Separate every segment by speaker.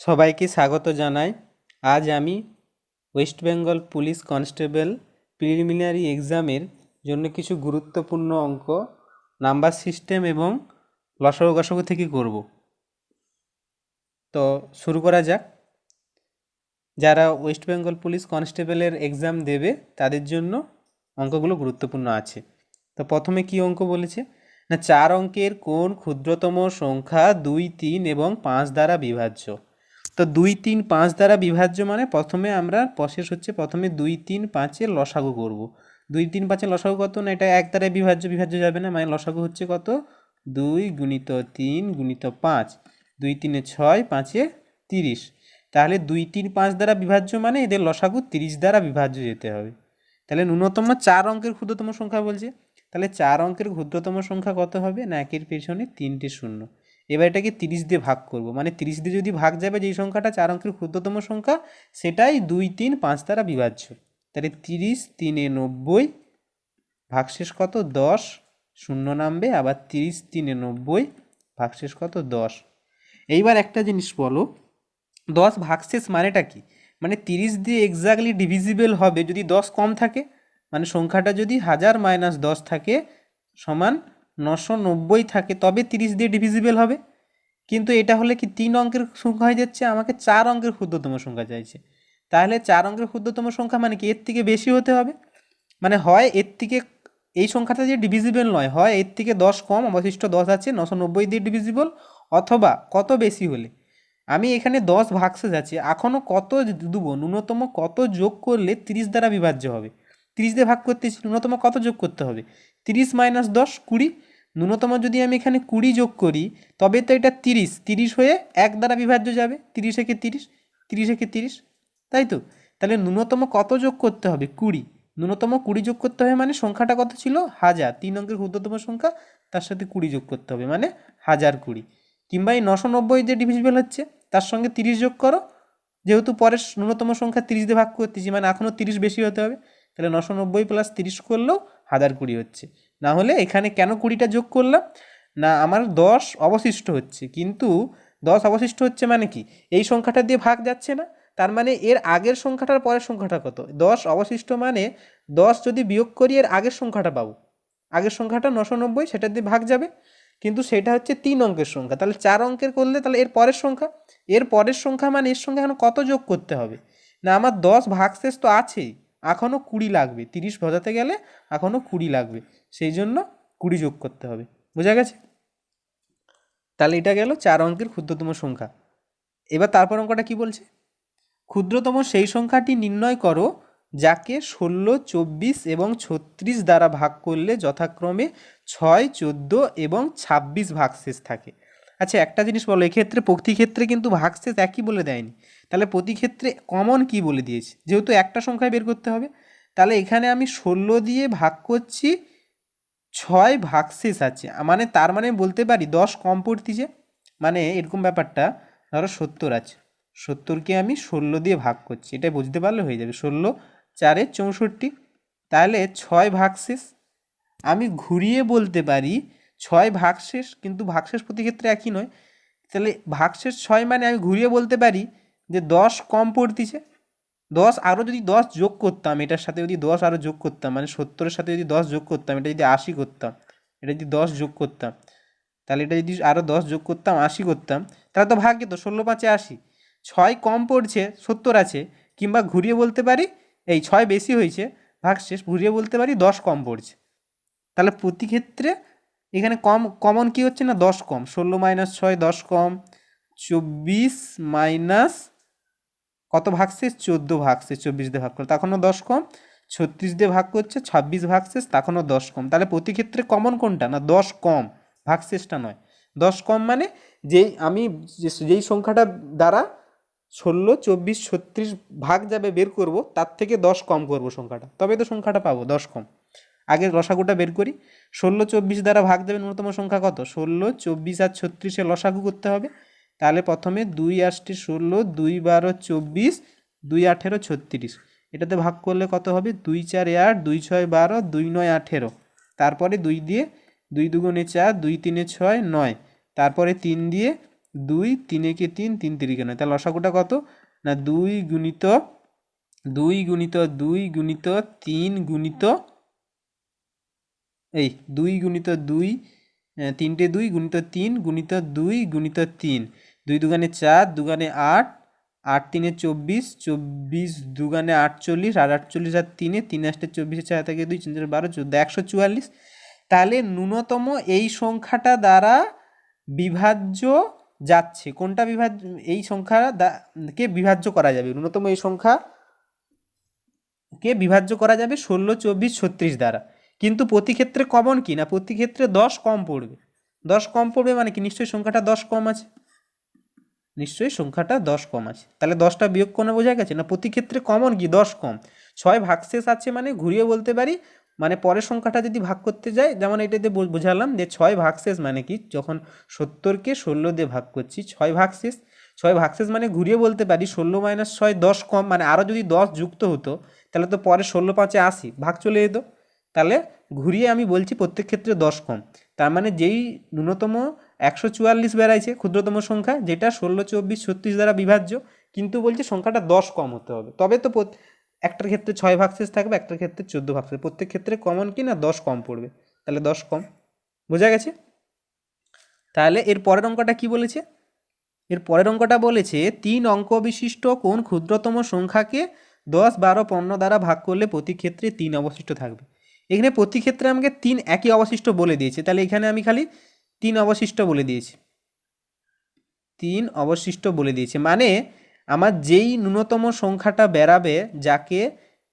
Speaker 1: সবাইকে স্বাগত জানাই। আজ আমি West Bengal police constable preliminary এক্সামের জন্য কিছু গুরুত্বপূর্ণ অঙ্ক নাম্বার সিস্টেম এবং লসাগু গসাগু থেকে করব। তো শুরু করা যাক। যারা ওয়েস্ট বেঙ্গল পুলিশ কনস্টেবলের এক্সাম দেবে তাদের জন্য অঙ্কগুলো গুরুত্বপূর্ণ আছে। তো প্রথমে কি অঙ্ক বলেছে না, 4 অঙ্কের কোন ক্ষুদ্রতম সংখ্যা 2, 3 এবং 5 দ্বারা বিভাজ্য। তো 2, 3, 5 দ্বারা বিভাজ্য মানে প্রথমে আমরা প্রসেস হচ্ছে প্রথমে 2, 3, 5-এর লসাগু করব। 2, 3, 5-এর লসাগু কত না, এটা 1 দ্বারা বিভাজ্য যাবে না, মানে লসাগু হচ্ছে কত 2 গুণিত 3 গুণিত 5, 2 3 6, 5 30। তাহলে 2, 3, 5 দ্বারা বিভাজ্য মানে এদের লসাগু 30 দ্বারা বিভাজ্য যেতে হবে। তাহলে ন্যূনতম 4 অঙ্কের ক্ষুদ্রতম সংখ্যা বলছে, তাহলে 4 অঙ্কের ক্ষুদ্রতম সংখ্যা কত হবে না, একের পেছনে 3টে শূন্য। এবার এটাকে 30 দিয়ে ভাগ করব, মানে 30 দিয়ে যদি ভাগ যাবে যেই সংখ্যাটা 4 অঙ্কের ক্ষুদ্রতম সংখ্যা সেটাই 2, 3, 5 দ্বারা বিভাজ্য। তাহলে 30 3 90, ভাগশেষ কত 10, শূন্য নামবে, আবার 30 3 90, ভাগশেষ কত 10। এইবার একটা জিনিস বলো, 10 ভাগশেষ মানেটা কি, মানে 30 দিয়ে এক্স্যাক্টলি ডিভিজিবল হবে যদি 10 কম থাকে, মানে সংখ্যাটা যদি 1000 - 10 থাকে সমান 990 থাকে তবে 30 দিয়ে ডিভিজিবল হবে। কিন্তু এটা হলে কি 3 অঙ্কের সংখ্যা হয়ে যাচ্ছে, আমাকে 4 অঙ্কের ক্ষুদ্রতম সংখ্যা চাইছে। তাহলে 4 অঙ্কের ক্ষুদ্রতম সংখ্যা মানে কি এর থেকে বেশি হতে হবে, মানে হয় এর থেকে এই সংখ্যাটা যে ডিভিজিবল নয়, হয় এর থেকে 10 কম অবশিষ্ট 10 আছে 990 দিয়ে ডিভিজিবল, অথবা কত বেশি হলে আমি এখানে 10 ভাগশেষ আছে, এখনও কত দেবো, ন্যূনতম কত যোগ করলে 30 দ্বারা বিভাজ্য হবে। 30 দিয়ে ভাগ করতেছি, ন্যূনতম কত যোগ করতে হবে, 30 - 10 20। ন্যূনতম যদি আমি এখানে 20 যোগ করি তবে তো এটা 30 হয়ে 1 দ্বারা বিভাজ্য যাবে, 30 একে 30, 30 একে 30, তাই তো। তাহলে ন্যূনতম কত যোগ করতে হবে 20, ন্যূনতম 20 যোগ করতে হবে, মানে সংখ্যাটা কত ছিল 1000, 3 অঙ্কের ক্ষুদ্রতম সংখ্যা, তার সাথে 20 যোগ করতে হবে মানে 1020। কিংবা এই 990 যে ডিভিজিবল হচ্ছে তার সঙ্গে 30 যোগ করো, যেহেতু পরের ন্যূনতম সংখ্যা 30 দিয়ে ভাগ করতেছি মানে এখনও 30 বেশি হতে হবে, তাহলে 990 + 30 করলেও 1020 হচ্ছে। না হলে এখানে কেন 20টা যোগ করলাম না, আমার 10 অবশিষ্ট হচ্ছে, কিন্তু 10 অবশিষ্ট হচ্ছে মানে কি এই সংখ্যাটা দিয়ে ভাগ যাচ্ছে না, তার মানে এর আগের সংখ্যাটার পরের সংখ্যাটা কত 10 অবশিষ্ট, মানে 10 যদি বিয়োগ করি এর আগের সংখ্যাটা পাবো, আগের সংখ্যাটা 990 সেটা দিয়ে ভাগ যাবে, কিন্তু সেটা হচ্ছে 3 অঙ্কের সংখ্যা। তাহলে 4 অঙ্কের করলে তাহলে এর পরের সংখ্যা, এর পরের সংখ্যা মানে এর সঙ্গে এখন কত যোগ করতে হবে না, আমার 10 ভাগশেষ তো আছেই, এখনও 20 লাগবে, 30 বোঝাতে গেলে এখনও 20 লাগবে, সেই জন্য 20 যোগ করতে হবে। বোঝা গেছে? তাহলে এটা গেল 4 অঙ্কের ক্ষুদ্রতম সংখ্যা। এবার তারপর অঙ্কটা কি বলছে, ক্ষুদ্রতম সেই সংখ্যাটি নির্ণয় করো যাকে 16, 24 এবং 36 দ্বারা ভাগ করলে যথাক্রমে 6, 14 এবং 26 ভাগশেষ থাকে। আচ্ছা একটা জিনিস বলো, এক্ষেত্রে প্রতি ক্ষেত্রে কিন্তু ভাগশেষ একই বলে দেয়নি, তাহলে প্রতি ক্ষেত্রে কমন কি বলে দিয়েছে, যেহেতু একটা সংখ্যায় বের করতে হবে, তাহলে এখানে আমি 16 দিয়ে ভাগ করছি, 6 ভাগশেষ আছে, মানে তার মানে বলতে পারি 10 কম পড়তিছে, মানে এরকম ব্যাপারটা। ধরো 70 আছে, 70কে আমি 16 দিয়ে ভাগ করছি, এটাই বুঝতে পারলে হয়ে যাবে, 16 4 64, তাহলে 6 ভাগশেষ। আমি ঘুরিয়ে বলতে পারি 6 ভাগশেষ, কিন্তু ভাগশেষ প্রতি ক্ষেত্রে একই নয়, তাহলে ভাগশেষ 6 মানে আমি ঘুরিয়ে বলতে পারি যে 10 কম পড়তিছে, 10 আরও যদি 10 যোগ করতাম, এটার সাথে যদি 10 আরও যোগ করতাম, মানে 70-এর সাথে যদি 10 যোগ করতাম, এটা যদি 80 করতাম, এটা যদি 10 যোগ করতাম, তাহলে এটা যদি আরও 10 যোগ করতাম 80 করতাম, তাহলে তো ভাগ্যে তো 16 5 80, 6 কম পড়ছে 70 আছে, কিংবা ঘুরিয়ে বলতে পারি এই 6 বেশি হয়েছে ভাগশেষ, ঘুরিয়ে বলতে পারি 10 কম পড়ছে। তাহলে প্রতি ক্ষেত্রে এখানে কমন কি হচ্ছে না 10 কম, 16 - 6 10 কম, 24 মাইনাস কত ভাগশেষ 14 ভাগশেষ, 24 দিয়ে ভাগ করে তখনও 10 কম, 36 দিয়ে ভাগ করছে 26 ভাগশেষ তখনও 10 কম, তাহলে প্রতি ক্ষেত্রে কমন কোনটা না 10 কম, ভাগশেষটা নয়। 10 কম মানে যেই সংখ্যাটা দ্বারা 16, 24, 36 ভাগ যাবে বের করব তার থেকে 10 কম করব সংখ্যাটা, তবে তো সংখ্যাটা পাবো 10 কম। আগে লসাগুটা বের করি, 16, 24 দ্বারা ভাগ যাবে ন্যূনতম সংখ্যা কত 16, 24 আর 36-এর লসাগু করতে হবে, তাহলে প্রথমে 2 8 16, 2 12 24, 2 18 36, এটাতে ভাগ করলে কত হবে 2 4 8, 2 6 12, 2 9 18, তারপরে 2 দিয়ে 2 2 4, 2 3 6 9, তারপরে 3 দিয়ে 2 3 একে 3 3 3 9, তাহলে লসাগুটা কত না 2 গুণিত 2 গুণিত 2 গুণিত 3 গুণিত এই 2 গুণিত 2 তিনটে 2 গুণিত 3 গুণিত 2 গুণিত 3, 2 দুগানে 4, দুগানে 8, 8 তিনে 24, 24 দুগানে 48, আর 48 আর 3 3 আসতে 24, 4 থেকে 2 4 12 14, 144। তাহলে ন্যূনতম এই সংখ্যাটা দ্বারা বিভাজ্য যাচ্ছে, কোনটা বিভাজ্য, এই সংখ্যা কে বিভাজ্য করা যাবে, ন্যূনতম এই সংখ্যা কে বিভাজ্য করা যাবে 16 24 36 দ্বারা। কিন্তু প্রতি ক্ষেত্রে কমন কি না, প্রতি ক্ষেত্রে 10 কম পড়বে। 10 কম পড়বে মানে কি, নিশ্চয়ই সংখ্যাটা 10 কম আছে, নিশ্চয়ই সংখ্যাটা 10 কম আছে। তাহলে 10টা বিয়োগ করে বোঝা গেছে না, প্রতি ক্ষেত্রে কমন কি 10 কম। 6 ভাগশেষ আছে মানে ঘুরিয়ে বলতে পারি, মানে পরের সংখ্যাটা যদি ভাগ করতে যাই, যেমন এটাতে বোঝালাম যে 6 ভাগশেষ মানে কি, যখন 70কে 16 দিয়ে ভাগ করছি 6 ভাগশেষ। 6 ভাগশেষ মানে ঘুরিয়ে বলতে পারি 16 মাইনাস 6 10 কম, মানে আরও যদি 10 যুক্ত হতো তাহলে তো পরে 16 5 80 ভাগ চলে যেত। তাহলে ঘুরিয়ে আমি বলছি প্রত্যেক ক্ষেত্রে 10 কম, তার মানে যেই ন্যূনতম 144 বেড়াইছে ক্ষুদ্রতম সংখ্যা, যেটা 16 24 36 দ্বারা বিভাজ্য, কিন্তু বলছে সংখ্যাটা 10 কম হতে হবে, তবে তো একটার ক্ষেত্রে 6 ভাগশেষ থাকবে, একটার ক্ষেত্রে 14 ভাগশেষ, প্রত্যেক ক্ষেত্রে কমন কি না 10 কম পড়বে, তাহলে 10 কম। বোঝা গেছে? তাহলে এর পরের অঙ্কটা কি বলেছে, এর পরের অঙ্কটা বলেছে 3 অঙ্ক বিশিষ্ট কোন ক্ষুদ্রতম সংখ্যাকে 10 12 15 দ্বারা ভাগ করলে প্রতি ক্ষেত্রে 3 অবশিষ্ট থাকবে। এখানে প্রতি ক্ষেত্রে আমাকে 3 একই অবশিষ্ট বলে দিয়েছে, তাহলে এখানে আমি খালি 3 অবশিষ্ট বলে দিয়েছি, 3 অবশিষ্ট বলে দিয়েছে, মানে আমার যেই ন্যূনতম সংখ্যাটা বেরাবে, যাকে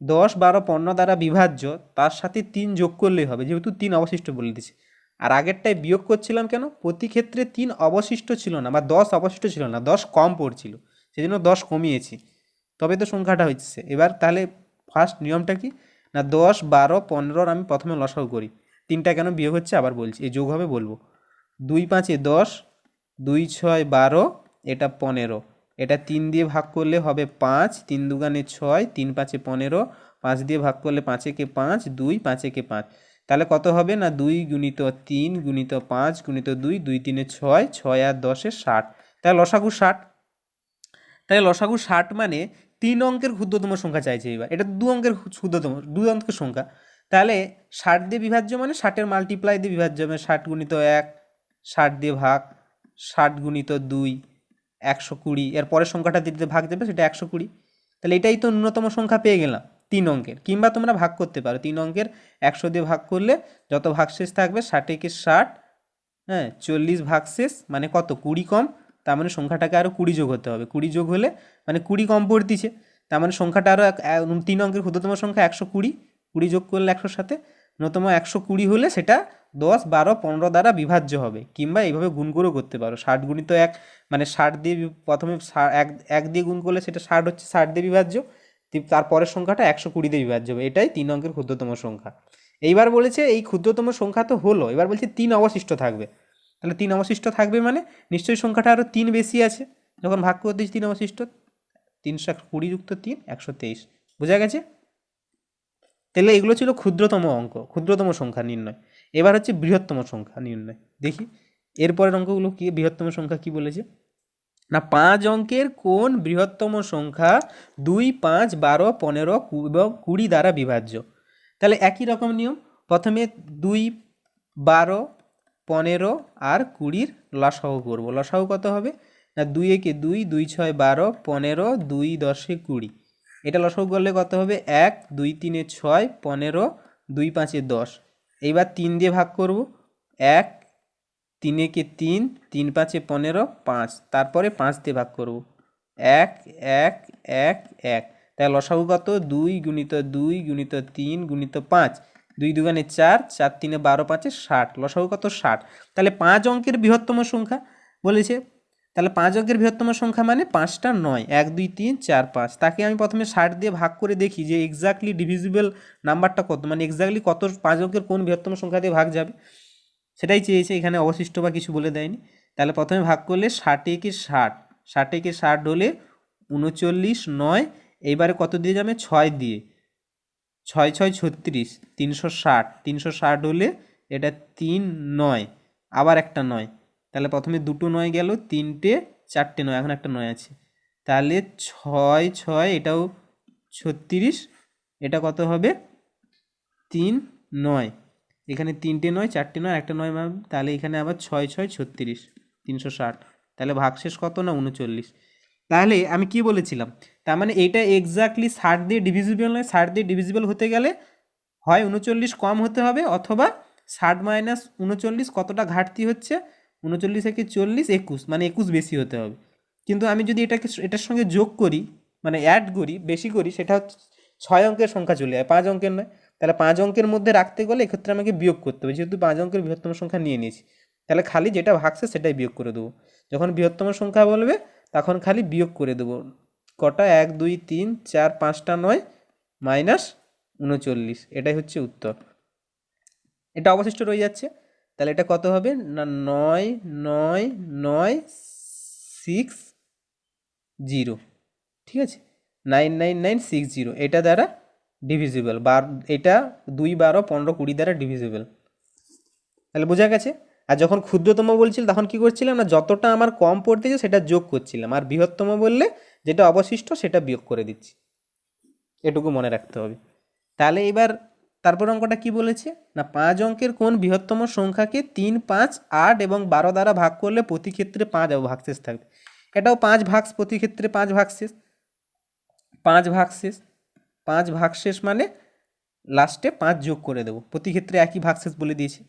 Speaker 1: 10 12 15 দ্বারা বিভাজ্য, তার সাথে 3 যোগ করলেই হবে, যেহেতু 3 অবশিষ্ট বলে দিয়েছে। আর আগেরটায় বিয়োগ করছিলাম কেন, প্রতি ক্ষেত্রে 3 অবশিষ্ট ছিল না, বা 10 অবশিষ্ট ছিল না, 10 কম পড়ছিল, সেই জন্য 10 কমিয়েছি, তবে তো সংখ্যাটা হচ্ছে। এবার তাহলে ফার্স্ট নিয়মটা কি না, 10 12 15 আমি প্রথমে লসাগু করি, 3টা কেন বিয়োগ হচ্ছে আবার বলছি, এই যোগ হবে বলবো। 2 5 10, 2 6 12, এটা 15, এটা 3 দিয়ে ভাগ করলে হবে 5, 3 দুগানে 6, 3 5 15, 5 দিয়ে ভাগ করলে 5 একে 5, 2 5 একে 5, তাহলে কত হবে না 2 গুণিত 3 গুণিত 5 গুণিত 2, 2 3 6, 6 আর 10 60, তাহলে লসাগু 60। তাহলে লসাগু 60 মানে 3 অঙ্কের ক্ষুদ্রতম সংখ্যা চাইছে, এবার এটা 2 অঙ্কের ক্ষুদ্রতম 2 অঙ্কের সংখ্যা, তাহলে 60 দিয়ে বিভাজ্য মানে 60-এর মাল্টিপ্লাই দিয়ে বিভাজ্য হবে, 60 গুণিত 1, 60 দিয়ে ভাগ, 60 গুণিত 2 120, এর পরের সংখ্যাটা দিতে ভাগ দেবে, সেটা 120। তাহলে এটাই তো ন্যূনতম সংখ্যা পেয়ে গেলাম 3 অঙ্কের, কিংবা তোমরা ভাগ করতে পারো 3 অঙ্কের 100 দিয়ে ভাগ করলে যত ভাগশেষ থাকবে 60 একে 60, হ্যাঁ 40 ভাগশেষ মানে কত 20 কম, তার মানে সংখ্যাটাকে আরও 20 যোগ হতে হবে, 20 যোগ হলে মানে 20 কম পড়তিছে, তার মানে সংখ্যাটা আরও 3 অঙ্কের ক্ষুদ্রতম সংখ্যা 120, 20 যোগ করলে 100 সাথে ন্যূনতম 120 হলে সেটা 10 12 15 দ্বারা বিভাজ্য হবে, কিংবা এইভাবে গুণ করেও করতে পারো, 60 গুণিত 1 মানে 60 দিয়ে প্রথমে 1 দিয়ে গুণ করলে সেটা 60 হচ্ছে, 60 দিয়ে বিভাজ্য, তারপরের সংখ্যাটা 120 দিয়ে বিভাজ্য হবে, এটাই 3 অঙ্কের ক্ষুদ্রতম সংখ্যা। এইবার বলেছে এই ক্ষুদ্রতম সংখ্যা তো হলো, এবার বলছে 3 অবশিষ্ট থাকবে, তাহলে 3 অবশিষ্ট থাকবে মানে নিশ্চয়ই সংখ্যাটা আরও 3 বেশি আছে, যখন ভাগ করে দিয়েছি 3 অবশিষ্ট, 320 যুক্ত 3 123। বোঝা গেছে? তাহলে এগুলো ছিল ক্ষুদ্রতম অঙ্ক, ক্ষুদ্রতম সংখ্যা নির্ণয়। এবার হচ্ছে বৃহত্তম সংখ্যা নির্ণয়, দেখি এরপরের অঙ্কগুলো কি, বৃহত্তম সংখ্যা কি বলেছে না 5 অঙ্কের কোন বৃহত্তম সংখ্যা 2 5 12 15 এবং 20 দ্বারা বিভাজ্য। তাহলে একই রকম নিয়ম, প্রথমে 2 12 15 আর 20 লসাগু করব, লসাগু কত হবে না 2 একে 2, 2 6 12, 15, 2 10 20, এটা লসাগু করলে কত হবে 1 2 3 6, 15, 2 5 10, এইবার 3 দিয়ে ভাগ করব, 1 3 একে 3, 3 5 15, 5, তারপরে 5 দিয়ে ভাগ করব, 1 1 1 1, তাই লসাগু কত 2 গুণিত 2 গুণিত 3 গুণিত 5, 2 দুগানে 4, 4 3 12, 5 60, লসাগু কত 60। তাহলে 5 অঙ্কের বৃহত্তম সংখ্যা বলেছে, তাহলে 5 অঙ্কের বৃহত্তম সংখ্যা মানে 5টা 9, 1 2 3 4 5, তাকে আমি প্রথমে 60 দিয়ে ভাগ করে দেখি যে এক্স্যাক্টলি ডিভিজিবল নাম্বারটা কত, মানে এক্স্যাক্টলি কত 5 অঙ্কের কোন বৃহত্তম সংখ্যা দিয়ে ভাগ যাবে, সেটাই চেয়েছে, এখানে অবশিষ্ট বা কিছু বলে দেয়নি। তাহলে প্রথমে ভাগ করলে 60 একে 60, 60 একে 60 হলে 39 9, এইবারে কত দিয়ে যাবে 6 দিয়ে, 6 6 36, 360, 360 হলে এটা 3 9, আবার একটা 9, তাহলে প্রথমে দুটো 9 গেল, 3টে 4টে 9, এখন একটা 9 আছে। তাহলে 6 6, এটাও 36, এটা কত হবে 3 9, এখানে 3টে 9, 4টে 9, একটা 9 পাবো। তাহলে এখানে আবার 6 6 36, 360। তাহলে ভাগশেষ কত না 39। তাহলে আমি কি বলেছিলাম, তার মানে এইটা এক্স্যাক্টলি 60 দিয়ে ডিভিজিবল নয়। 60 দিয়ে ডিভিজিবল হতে গেলে হয় 39 কম হতে হবে, অথবা 60 মাইনাস 39 কতটা ঘাটতি হচ্ছে, 39 থেকে 40, 21, মানে 21 বেশি হতে হবে। কিন্তু আমি যদি এটার সঙ্গে যোগ করি, মানে অ্যাড করি, বেশি করি, সেটা হচ্ছে 6 অঙ্কের সংখ্যা চলে যায়, 5 অঙ্কের নয়। তাহলে 5 অঙ্কের মধ্যে রাখতে গেলে এক্ষেত্রে আমাকে বিয়োগ করতে হবে, যেহেতু 5 অঙ্কের বৃহত্তম সংখ্যা নিয়ে নিয়েছি। তাহলে খালি যেটা ভাগছে সেটাই বিয়োগ করে দেবো। যখন বৃহত্তম সংখ্যা বলবে তখন খালি বিয়োগ করে দেবো। কটা, 1 2 3 4 5টা 9 মাইনাস 39, এটাই হচ্ছে উত্তর। এটা অবশিষ্ট রয়ে যাচ্ছে। তাহলে এটা কত হবে না 9 9 9 6 0, ঠিক আছে, 99960, এটা দ্বারা ডিভিজিবল। এটা 2 12 15 20 দ্বারা ডিভিজিবল। তাহলে বোঝা গেছে। আর যখন ক্ষুদ্রতম বলছিল তখন কি করছিলাম না, যতটা আমার কম পড়তেছে সেটা যোগ করছিলাম, আর বৃহত্তম বললে যেটা অবশিষ্ট সেটা বিয়োগ করে দিচ্ছি। এটুকু মনে রাখতে হবে। তাহলে এবার তারপর অঙ্কটা কি বলেছে না, 5 অঙ্কের কোন বৃহত্তম সংখ্যাকে 3 5 8 এবং 12 দ্বারা ভাগ করলে প্রতি ক্ষেত্রে 5 ভাগশেষ থাকবে। এটাও 5 ভাগ, প্রতি ক্ষেত্রে 5 ভাগশেষ, 5 ভাগশেষ, 5 ভাগশেষ মানে লাস্টে 5 যোগ করে দেবো, প্রতি ক্ষেত্রে একই ভাগশেষ বলে দিয়েছে।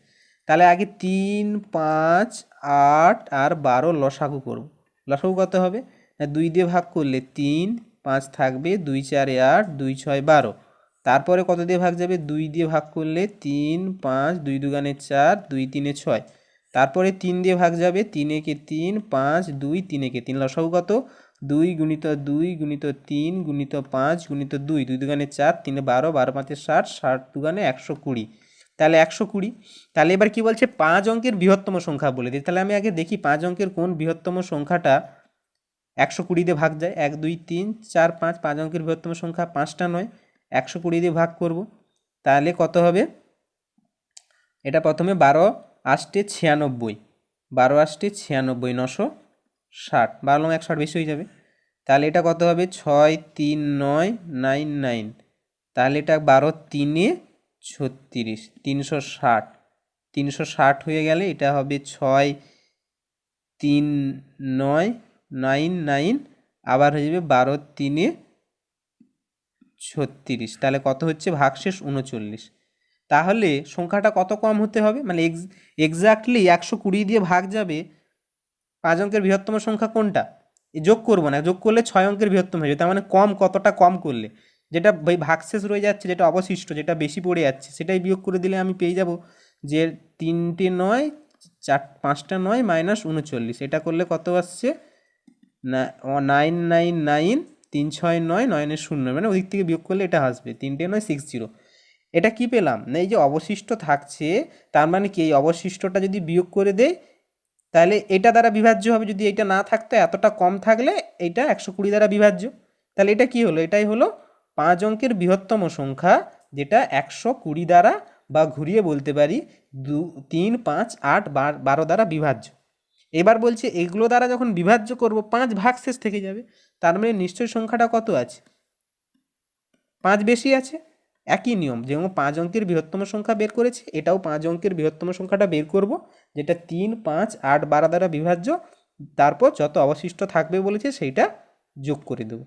Speaker 1: তাহলে আগে 3 5 8 আর 12 লসাগু করব। লসাগু কত হবে না, 2 দিয়ে ভাগ করলে 3, 5 থাকবে, 2 4 8, 2 6 12। তারপরে কত দিয়ে ভাগ যাবে, 2 দিয়ে ভাগ করলে 3 5, 2 দুগানে 4, 2 3 6। তারপরে 3 দিয়ে ভাগ যাবে, 3 একে 3, 5 2, 3 একে 3, লসাগু কত 2 গুণিত 2 গুণিত 3 গুণিত 5 গুণিত 2, 2 দুগানে 4, 3 12, 12 5 60, 60 দুগানে 120। তাহলে 120। তাহলে এবার কি বলছে, 5 অঙ্কের বৃহত্তম সংখ্যা বলে দিই। তাহলে আমি আগে দেখি 5 অঙ্কের কোন বৃহত্তম সংখ্যাটা 120 দিয়ে ভাগ যায়। 1 2 3 4 5, 5 অঙ্কের বৃহত্তম সংখ্যা, 5টা 9, 120 দিয়ে ভাগ করব। তাহলে কত হবে, এটা প্রথমে 12 8 96, 12 8 96, 960, 12 160 বেশি হয়ে যাবে। তাহলে এটা কত হবে 6 3 9 9 9, তাহলে এটা 12 3 36, 360, 360 হয়ে গেলে এটা হবে 6 3 9 9 9, আবার হয়ে যাবে 12 3 36। তাহলে কত হচ্ছে ভাগশেষ 39। তাহলে সংখ্যাটা কত কম হতে হবে, মানে এক্স্যাক্টলি 120 দিয়ে ভাগ যাবে 5 অঙ্কের বৃহত্তম সংখ্যা কোনটা, যোগ করবো না, যোগ করলে 6 অঙ্কের বৃহত্তম হয়ে যাবে। তার মানে কম, কতটা কম করলে, যেটা ভাগশেষ রয়ে যাচ্ছে, যেটা অবশিষ্ট, যেটা বেশি পড়ে যাচ্ছে, সেটাই বিয়োগ করে দিলে আমি পেয়ে যাব যে 3টে 9 4 5টা 9 মাইনাস 39। এটা করলে কত আসছে না 999, 3 6 9, 9 0, মানে ওদিক থেকে বিয়োগ করলে এটা আসবে 3টে 9 60। এটা কি পেলাম না, এই যে অবশিষ্ট থাকছে, তার মানে কি এই অবশিষ্টটা যদি বিয়োগ করে দেয় তাহলে এটা দ্বারা বিভাজ্য হবে। যদি এটা না থাকতো, এতটা কম থাকলে এটা 120 দ্বারা বিভাজ্য। তাহলে এটা কি হলো, এটাই হলো 5 অঙ্কের বৃহত্তম সংখ্যা, যেটা 120 দ্বারা, বা ঘুরিয়ে বলতে পারি 2 3 5 8 12 দ্বারা বিভাজ্য। এবার বলছে এগুলো দ্বারা যখন বিভাজ্য করব 5 ভাগশেষ থেকে যাবে, তার মানে নিশ্চয়ই সংখ্যাটা কত আছে, 5 বেশি আছে। একই নিয়ম, যেমন 5 অঙ্কের বৃহত্তম সংখ্যা বের করেছে, এটাও 5 অঙ্কের বৃহত্তম সংখ্যাটা বের করব, যেটা 3 5 8 12 দ্বারা বিভাজ্য। তারপর যত অবশিষ্ট থাকবে বলেছে সেইটা যোগ করে দেব,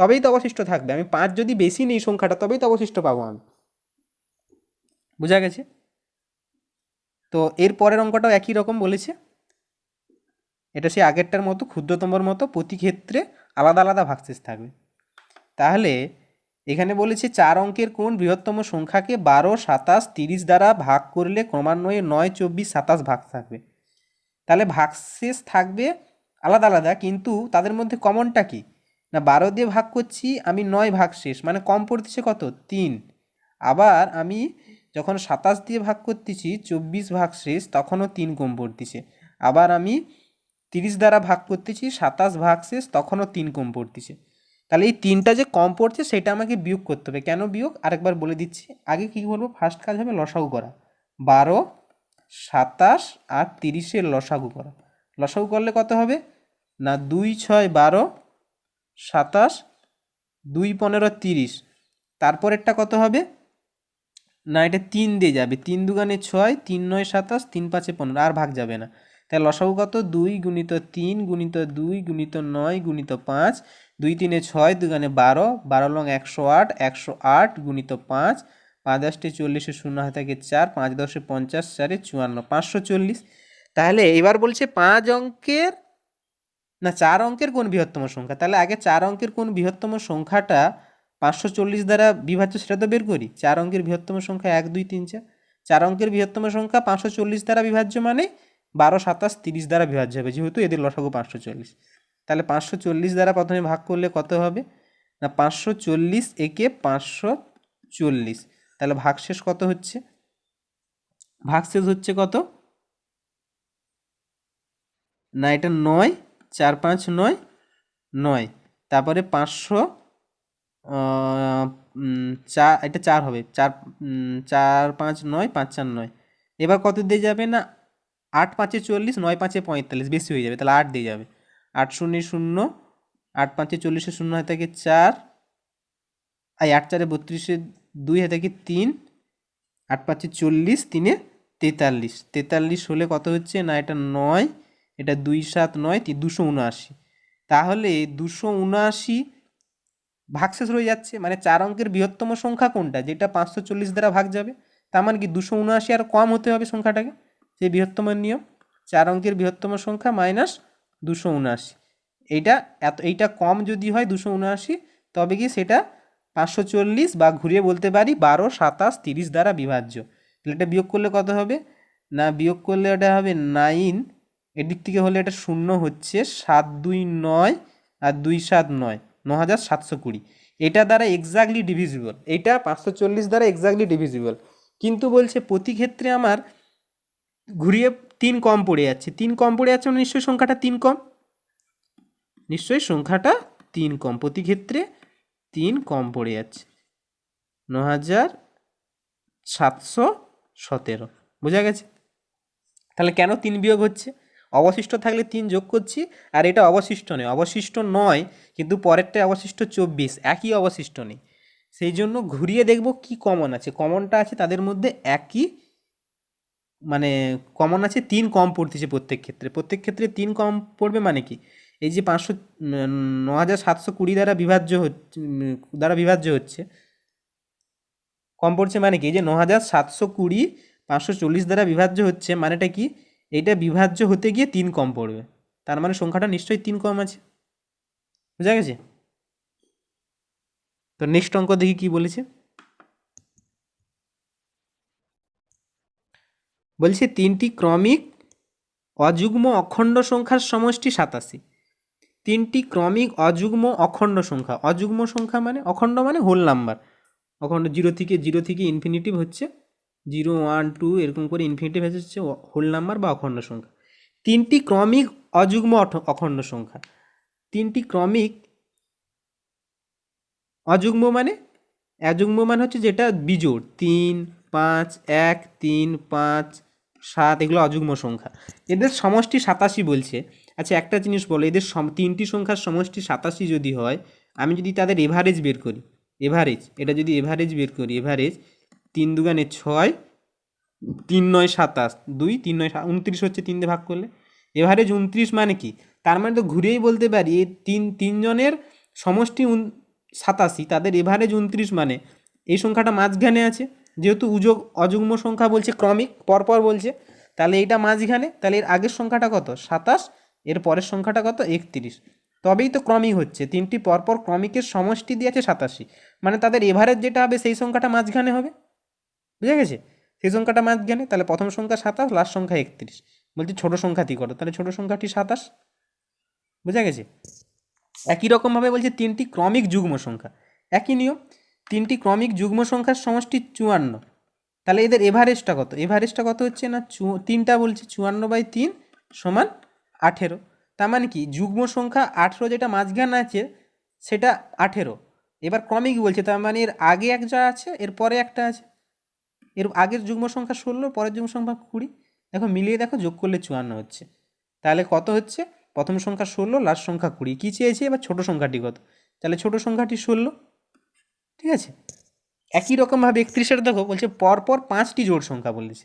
Speaker 1: তবেই তো অবশিষ্ট থাকবে। আমি 5 যদি বেশি নেই সংখ্যাটা, তবেই তো অবশিষ্ট পাবো আমি। বোঝা গেছে। তো এর পরের অঙ্কটাও একই রকম বলেছে, এটা সেই আগেরটার মতো, ক্ষুদ্রতমর মতো, প্রতি ক্ষেত্রে আলাদা আলাদা ভাগশেষ থাকবে। তাহলে এখানে বলেছে 4 অঙ্কের কোন বৃহত্তম সংখ্যাকে 12 27 30 দ্বারা ভাগ করলে ক্রমান্বয়ে 9 24 27 ভাগ থাকবে। তাহলে ভাগশেষ থাকবে আলাদা আলাদা, কিন্তু তাদের মধ্যে কমনটা কি না, 12 দিয়ে ভাগ করছি আমি 9 ভাগশেষ, মানে কম পড়তেছে কত 3। আবার আমি যখন 27 দিয়ে ভাগ করতেছি 24 ভাগশেষ, তখনও 3 কম পড়তেছে। আবার আমি 30 দ্বারা ভাগ করতেছি 27 ভাগশেষ, তখনও 3 কম পড়তেছে। তাহলে এই 3টা যে কম পড়ছে সেটা আমাকে বিয়োগ করতে হবে। কেন বিয়োগ আরেকবার বলে দিচ্ছি। আগে কী করবো, ফার্স্ট কাজ হবে লসাগু করা। 12 27 আর 30-এর লসাগু করা। লসাগু করলে কত হবে না 2 6 12, 27, 2 15 30, তারপরেরটা কত হবে না এটা 3 দিয়ে যাবে, 3 দুগুণে 6, 3 9 27, 3 5 15, আর ভাগ যাবে না। তাই লসাগু কত 2 গুণিত 3 গুণিত 2 গুণিত 9 গুণিত 5, 2 3 6, দুগুণে 12, 12 লং 108, 108 গুণিত 5, 5 10 40, শূন্য হাতে থাকে 4, 5 10 50, 4 54, 540। তাহলে এবার বলছে 5 অঙ্কের না 4 অঙ্কের কোন বৃহত্তম সংখ্যা। তাহলে আগে 4 অঙ্কের কোন বৃহত্তম সংখ্যাটা 540 দ্বারা বিভাজ্য সেটা তো বের করি। 4 অঙ্কের বৃহত্তম সংখ্যা 1 2 3 4, 4 অঙ্কের বৃহত্তম সংখ্যা 540 দ্বারা বিভাজ্য মানে 12 27 30 দ্বারা বিভাজ্য হবে, যেহেতু এদের লসাগু 540। তাহলে 540 দ্বারা প্রথমে ভাগ করলে কত হবে না 540 একে 540, তাহলে ভাগশেষ কত হচ্ছে, ভাগশেষ হচ্ছে কত না এটা 9, 4 5 9, 9, তারপরে 500 চার, এটা 4 হবে, 4 4 5 9, 5 4 9, এবার কত দিয়ে যাবে না 8 5 40, 9 5 45, বেশি হয়ে যাবে, তাহলে 8 দিয়ে যাবে, 8 0 0, 8 5 40, শূন্য হাতে থাকে 4, আর 8 4 32, 2 হাতে থাকে 3, 8 5 40, 3 43, 43 হলে কত হচ্ছে না এটা 9, এটা 2 7 9, 279। তাহলে 279 ভাগশেষ রয়ে যাচ্ছে, মানে 4 অঙ্কের বৃহত্তম সংখ্যা কোনটা যেটা 540 দ্বারা ভাগ যাবে, তার মানে কি 279 আর কম হতে হবে সংখ্যাটাকে, সেই বৃহত্তমের নিয়ম 4 অঙ্কের বৃহত্তম সংখ্যা মাইনাস 279। এইটা কম যদি হয় 279, তবে কি সেটা 540 বা ঘুরিয়ে বলতে পারি 12 27 30 দ্বারা বিভাজ্য। তাহলে এটা বিয়োগ করলে কত হবে না বিয়োগ করলে এটা হবে 9, এদিক থেকে হলে এটা 0 হচ্ছে 7 2 9 আর 2 7 9, 9720। এটা দ্বারা এক্স্যাক্টলি ডিভিজিবল, এটা 540 দ্বারা এক্স্যাক্টলি ডিভিজিবল, কিন্তু বলছে প্রতি ক্ষেত্রে আমার ঘুরিয়ে 3 কম পড়ে যাচ্ছে, 3 কম পড়ে যাচ্ছে মানে নিশ্চয়ই সংখ্যাটা 3 কম, নিশ্চয়ই সংখ্যাটা 3 কম, প্রতি ক্ষেত্রে 3 কম পড়ে যাচ্ছে, 9717। বোঝা গেছে? তাহলে কেন 3 বিয়োগ হচ্ছে, অবশিষ্ট থাকলে 3 যোগ করছি, আর এটা অবশিষ্ট নেই, অবশিষ্ট নয় কিন্তু পরেরটা অবশিষ্ট 24, একই অবশিষ্ট নেই, সেই জন্য ঘুরিয়ে দেখব কি কমন আছে, কমনটা আছে তাদের মধ্যে একই, মানে কমন আছে 3 কম পড়তেছে প্রত্যেক ক্ষেত্রে, প্রত্যেক ক্ষেত্রে 3 কম পড়বে মানে কি এই যে 9720 দ্বারা বিভাজ্য হচ্ছে কম পড়ছে, মানে কি এই যে 9720 540 দ্বারা বিভাজ্য হচ্ছে মানেটা কি এইটা বিভাজ্য হতে গিয়ে 3 কম পড়বে, তার মানে সংখ্যাটা নিশ্চয়ই 3 কম আছে। বুঝা গেছে? তো নেক্সট অঙ্ক দেখি কি বলেছে। বলছে 3টি ক্রমিক অযুগ্ম অখণ্ড সংখ্যার সমষ্টি 87। 3টি ক্রমিক অযুগ্ম অখণ্ড সংখ্যা, অযুগ্ম সংখ্যা মানে অখণ্ড মানে হোল নাম্বার, অখণ্ড 0 থেকে ইনফিনিটিভ হচ্ছে 0 1 2 এরকম করে ইনফিনিটিভ হচ্ছে হোল নাম্বার বা অখণ্ড সংখ্যা। 3টি ক্রমিক অযুগ্ম অখণ্ড সংখ্যা, 3টি ক্রমিক অযুগ্ম মানে, অযুগ্ম মানে হচ্ছে যেটা বিজোড় 3 5 1 3 5 7, এগুলো অযুগ্ম সংখ্যা, এদের সমষ্টি 87 বলছে। আচ্ছা একটা জিনিস বলো, এদের 3টি সংখ্যার সমষ্টি 87 যদি হয়, আমি যদি তাদের এভারেজ বের করি, এভারেজ এটা যদি এভারেজ বের করি, এভারেজ 3 দুগুণে 6, 3 9 27, 2 3 9 29 হচ্ছে 3 দিয়ে ভাগ করলে, এভারেজ 29 মানে কি, তার মানে তো ঘুরেই বলতে পারি এই তিনজনের সমষ্টি 87, তাদের এভারেজ 29 মানে এই সংখ্যাটা মাঝখানে আছে, যেহেতু অযুগ্ম সংখ্যা বলছে ক্রমিক পরপর বলছে, তাহলে এইটা মাঝখানে, তাহলে এর আগের সংখ্যাটা কত 27, এর পরের সংখ্যাটা কত 31, তবেই তো ক্রমিক হচ্ছে, 3টি পরপর ক্রমিকের সমষ্টি দিয়েছে 87, মানে তাদের এভারেজ যেটা হবে সেই সংখ্যাটা মাঝখানে হবে। বুঝা গেছে? সেই সংখ্যাটা মাঝখানে, তাহলে প্রথম সংখ্যা 27, লাস্ট সংখ্যা 31, বলছি ছোট সংখ্যাটি করো, তাহলে ছোট সংখ্যাটি 27। বুঝা গেছে? একই রকমভাবে বলছে 3টি ক্রমিক যুগ্ম সংখ্যা, একই নিয়ম, 3টি ক্রমিক যুগ্ম সংখ্যার সমষ্টি 54, তাহলে এদের এভারেজটা কত, এভারেজটা কত হচ্ছে না 3টা বলছে 54/3 সমান 18, তার মানে কি যুগ্ম সংখ্যা 18 যেটা মাঝখানে আছে সেটা 18, এবার ক্রমিক বলছে তার মানে এর আগে একটা আছে এর পরে একটা আছে, এর আগের যুগ্ম সংখ্যা 16, পরের যুগ্ম সংখ্যা 20, দেখো মিলিয়ে দেখো, যোগ করলে 54 হচ্ছে। তাহলে কত হচ্ছে? প্রথম সংখ্যা 16, লাস্ট সংখ্যা 20। কী চেয়েছি এবার? ছোট সংখ্যাটি কত? তাহলে ছোট সংখ্যাটি 16। ঠিক আছে। একই রকমভাবে 31-এর দেখো বলছে পরপর 5টি জোড় সংখ্যা বলেছে।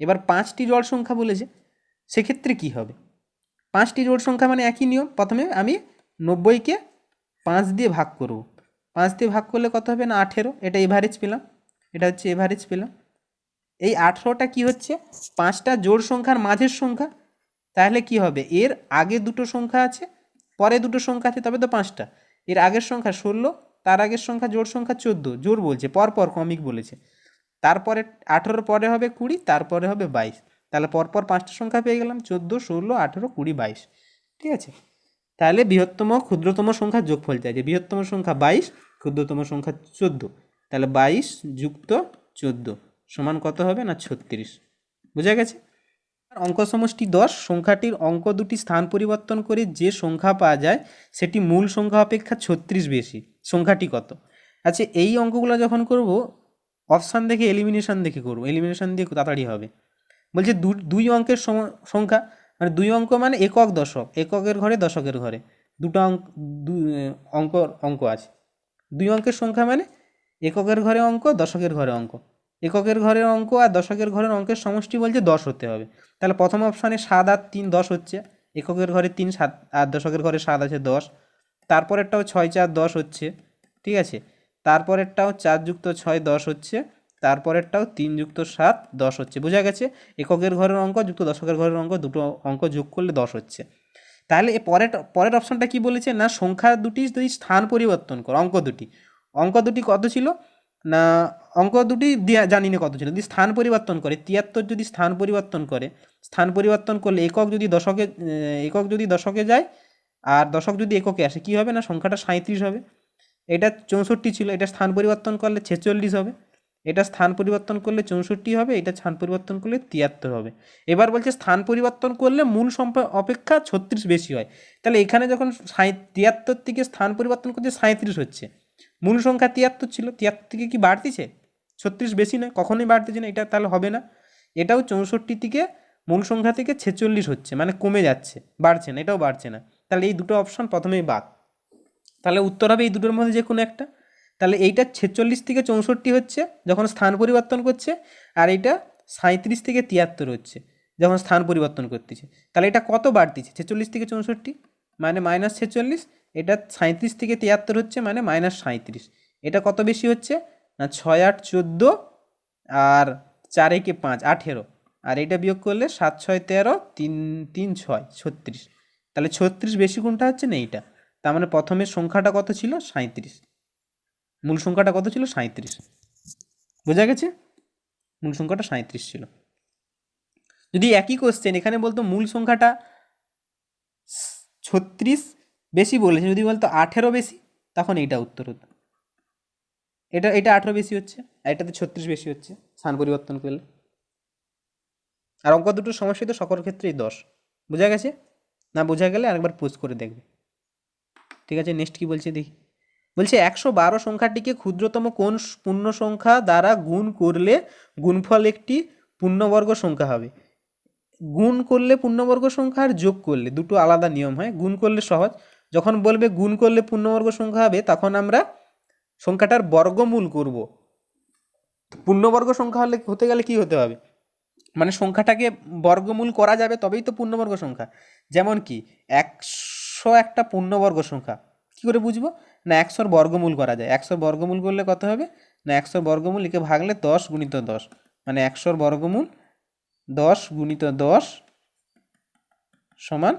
Speaker 1: এবার 5টি জোড় সংখ্যা বলেছে, সেক্ষেত্রে কি হবে? 5টি জোড় সংখ্যা মানে একই নিয়ম। প্রথমে আমি 90কে 5 দিয়ে ভাগ করব। 5 দিয়ে ভাগ করলে কত হবে? না 18। এটা এভারেজ পেলাম, এটা হচ্ছে এভারেজ পেলাম। এই 18টা কি হচ্ছে? 5টা জোড় সংখ্যার মাঝের সংখ্যা। তাহলে কি হবে? এর আগে দুটো সংখ্যা আছে, পরে দুটো সংখ্যা আছে, তবে তো 5টা। এর আগের সংখ্যা 16, তার আগের সংখ্যা জোড় সংখ্যা 14। জোড় বলছে, পরপর কমিক বলেছে। তারপরে 18 পরে হবে 20, তারপরে হবে 22। তাহলে পরপর 5টা সংখ্যা পেয়ে গেলাম, 14, 16, 18, 20, 22। ঠিক আছে। তাহলে বৃহত্তম ক্ষুদ্রতম সংখ্যার যোগফল চাইছে। বৃহত্তম সংখ্যা 22, ক্ষুদ্রতম সংখ্যা 14। তাহলে 22 যুক্ত 14 সমান কত হবে? না 36। বোঝা গেছে? অঙ্ক সমষ্টি 10, সংখ্যাটির অঙ্ক দুটি স্থান পরিবর্তন করে যে সংখ্যা পাওয়া যায় সেটি মূল সংখ্যা অপেক্ষা 36 বেশি। সংখ্যাটি কত? আচ্ছা, এই অঙ্কগুলো যখন করব অপশান দেখে এলিমিনেশন দেখে করব। এলিমিনেশন দিয়ে তাড়াতাড়ি হবে। বলছে দুই অঙ্কের সংখ্যা, মানে দুই অঙ্ক মানে একক দশক, এককের ঘরে দশকের ঘরে দুটো অঙ্ক আছে। দুই অঙ্কের সংখ্যা মানে এককের ঘরে অঙ্ক, দশকের ঘরে অঙ্ক। এককের ঘরের অঙ্ক আর দশকের ঘরের অঙ্কের সমষ্টি বলছে 10 হতে হবে। তাহলে প্রথম অপশানে 7 আর 3 10 হচ্ছে। এককের ঘরে 3, 7 আর দশকের ঘরে 7 আছে 10। তারপরেরটাও 6, 4, 10 হচ্ছে। ঠিক আছে। তারপরেরটাও 4 যুক্ত 6 10 হচ্ছে। তারপরেরটাও 3 যুক্ত 7 10 হচ্ছে। বোঝা গেছে? এককের ঘরের অঙ্ক যুক্ত দশকের ঘরের অঙ্ক, দুটো অঙ্ক যোগ করলে 10 হচ্ছে। তাহলে পরের অপশানটা কি বলেছে? না সংখ্যা দুটি যদি স্থান পরিবর্তন করো। অঙ্ক দুটি কত ছিল? না অঙ্ক দুটি জানি না কত ছিল। যদি স্থান পরিবর্তন করে 73, যদি স্থান পরিবর্তন করে, স্থান পরিবর্তন করলে একক যদি দশকে যায় আর দশক যদি এককে আসে, কি হবে? না সংখ্যাটা 37 হবে। এটা 64 ছিল, এটা স্থান পরিবর্তন করলে 46 হবে। এটা স্থান পরিবর্তন করলে 64 হবে, এটা স্থান পরিবর্তন করলে 73 হবে। এবার বলছে স্থান পরিবর্তন করলে মূল সংখ্যা অপেক্ষা 36 বেশি হয়। তাহলে এখানে যখন 73 থেকে স্থান পরিবর্তন করছে 37 হচ্ছে, মূল সংখ্যা 73 ছিল, 73 থেকে কি বাড়তিছে? 36 বেশি নয়, কখনোই বাড়তেছে না। এটা তাহলে হবে না। এটাও 64 থেকে মূল সংখ্যা থেকে 46 হচ্ছে, মানে কমে যাচ্ছে, বাড়ছে না। এটাও বাড়ছে না। তাহলে এই দুটো অপশন প্রথমেই বাদ। তাহলে উত্তর হবে এই দুটোর মধ্যে যে কোনো একটা। তাহলে এইটা 46 থেকে 64 হচ্ছে যখন স্থান পরিবর্তন করছে, আর এইটা 37 থেকে 73 হচ্ছে যখন স্থান পরিবর্তন করতেছে। তাহলে এটা কত বাড়তিছে? 46 থেকে 64 মানে -46। এটা 37 থেকে 73 হচ্ছে মানে -37। এটা কত বেশি হচ্ছে? না 6 8 14 আর 4 একে 5 18। আর এটা বিয়োগ করলে 7 6 13, 3 3 6 36। তাহলে 36 বেশি কোনটা হচ্ছে? না এইটা। তার মানে প্রথমের সংখ্যাটা কত ছিল? 37। মূল সংখ্যাটা কত ছিল? 37। বোঝা গেছে? মূল সংখ্যাটা 37 ছিল। যদি একই কোশ্চেন এখানে বলতো মূল সংখ্যাটা 36 বেশি বলেছে, যদি বলতো 18 বেশি, তখন এইটা উত্তর হতো। এটা 18 বেশি হচ্ছে, আর এটাতে 36 বেশি হচ্ছে স্থান পরিবর্তন করলে। আর অঙ্ক দুটোর সমস্যা তো সকল ক্ষেত্রেই 10। বোঝা গেছে? না বোঝা গেলে আরেকবার পোস্ট করে দেখবে। ঠিক আছে, নেক্সট কি বলছে দেখি। বলছে 112 সংখ্যাটিকে ক্ষুদ্রতম কোন পূর্ণ সংখ্যা দ্বারা গুণ করলে গুণফল একটি পূর্ণবর্গ সংখ্যা হবে? গুণ করলে পূর্ণবর্গ সংখ্যা আর যোগ করলে দুটো আলাদা নিয়ম হয়। গুণ করলে সহজ, যখন বলবে গুণ করলে পূর্ণবর্গ সংখ্যা হবে তখন আমরা সংখ্যাটার বর্গমূল করব। পূর্ণবর্গ সংখ্যা হতে গেলে কি হতে হবে? মানে সংখ্যাটাকে বর্গমূল করা যাবে তবেই তো পূর্ণবর্গ সংখ্যা। যেমন কি 100 একটা পূর্ণবর্গ সংখ্যা, কি করে বুঝবো? না 100-র বর্গমূল করা যায়। 100-র বর্গমূল করলে কত হবে? না 100-র বর্গমূল একে ভাগলে 10 গুণিত 10, মানে 100-র বর্গমূল 10 গুণিত 10 সমান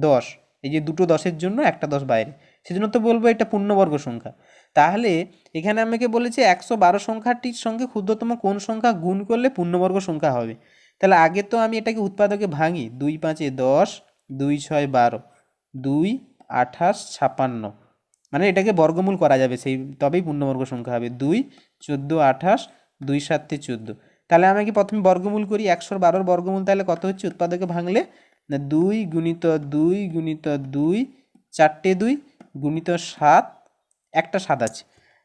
Speaker 1: 10। এই যে দুটো 10-এর জন্য একটা 10 বাইরে, সেজন্য তো বলবো এটা পূর্ণবর্গ সংখ্যা। তাহলে এখানে আমাকে বলেছে 112 সংখ্যাটির সঙ্গে ক্ষুদ্রতম কোন সংখ্যা গুণ করলে পূর্ণবর্গ সংখ্যা হবে। তাহলে আগে তো আমি এটাকে উৎপাদকে ভাঙি। 2 5 10, 2 6 12, 2 28 56, মানে এটাকে বর্গমূল করা যাবে সেই তবেই পূর্ণবর্গ সংখ্যা হবে। 2 14 28, 2 7 14। তাহলে আমি কি প্রথমে বর্গমূল করি। 112-র বর্গমূল তাহলে কত হচ্ছে উৎপাদকে ভাঙলে? না 2 গুণিত 2 গুণিত 2, 4টে 2 গুণিত 7, একটা 7 আছে,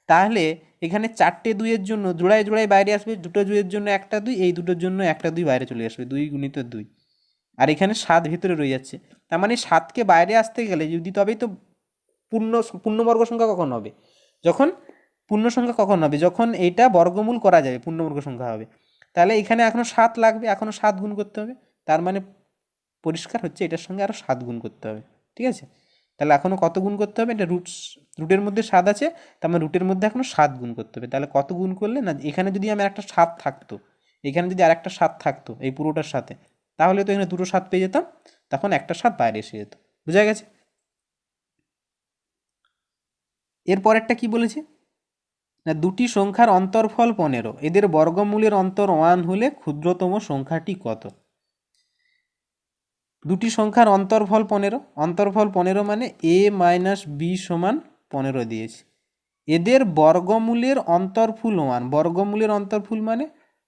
Speaker 1: তাহলে এখানে 4টে 2-এর জন্য জোড়ায় জোড়ায় বাইরে আসবে, দুটো 2-এর জন্য একটা 2, এই দুটোর জন্য একটা 2 বাইরে চলে আসবে, 2 গুণিত 2। আর এখানে 7 ভিতরে রয়ে যাচ্ছে, তার মানে 7কে বাইরে আসতে গেলে যদি, তবেই তো পূর্ণবর্গ সংখ্যা কখন হবে, যখন পূর্ণ সংখ্যা কখন হবে, যখন এইটা বর্গমূল করা যাবে পূর্ণবর্গ সংখ্যা হবে। তাহলে এখানে এখনও 7 লাগবে, এখনও 7 গুণ করতে হবে, তার মানে পরিষ্কার হচ্ছে এটার সঙ্গে আরও 7 গুণ করতে হবে। ঠিক আছে, তাহলে এখনও কত গুণ করতে হবে, এটা রুটের মধ্যে 7 আছে, তার মানে রুটের মধ্যে এখনও 7 গুণ করতে হবে। তাহলে কত গুণ করলে না, এখানে যদি আমার একটা 7 থাকতো, এখানে যদি আরেকটা 7 থাকতো এই পুরোটার সাথে, তাহলে তো এখানে দুটো 7 পেয়ে যেতাম, তখন একটা 7 বাইরে এসে যেত। বোঝা গেছে? এরপরেরটা কি বলেছে না, দুটি সংখ্যার অন্তর্ফল 15, এদের বর্গমূলের অন্তর 1 হলে ক্ষুদ্রতম সংখ্যাটি কত? দুটি সংখ্যার অন্তর্ফল 15, অন্তর্ফল 15 মানে a মাইনাস বি সমান 15 দিয়েছে। এদের বর্গমূলের অন্তর্ফুল 1, বর্গমূলের অন্তর্ফুল মানে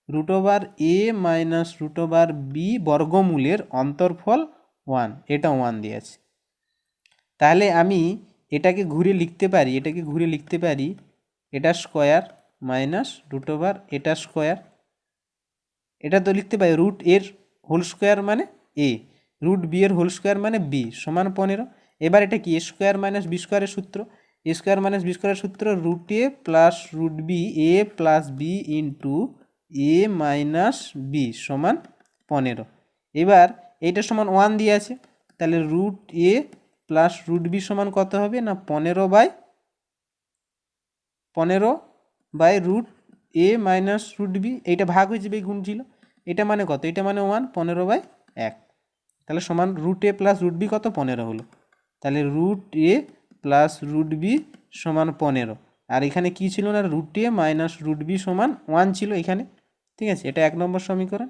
Speaker 1: √a মাইনাস √b বর্গমূলের অন্তর্ফল 1, এটা 1 দিয়েছে। তাহলে আমি এটাকে ঘুরে লিখতে পারি, এটা স্কোয়ার মাইনাস এটা স্কোয়ার, এটা তো লিখতে পারি রুট এর হোল স্কোয়ার মানে a, রুট বি এর হোল স্কোয়ার মানে b সমান 15। এবার এটা কি, a স্কোয়ার মাইনাস বি স্কোয়ারের সূত্র, a স্কোয়ার মাইনাস বি স্কোয়ারের সূত্র রুট এ প্লাস রুট বি, এ প্লাস বি ইন্টু এ মাইনাস বি সমান 15। এবার এইটা সমান 1 দিয়ে আছে, তাহলে রুট এ প্লাস রুট বি সমান কত হবে না 15/15 রুট এ মাইনাস রুট বি, এইটা ভাগ হয়ে যাবে, এই গুণ ছিল, এটা মানে কত, এটা মানে 1, 15/1, তাহলে সমান রুট এ প্লাস রুট বি কত 15 হলো, তাহলে রুট এ প্লাস রুট বি সমান 15। আর এখানে কি ছিল না, রুট এ মাইনাস রুট বি সমান 1 ছিল এখানে। ঠিক আছে, এটা 1 নম্বর সমীকরণ,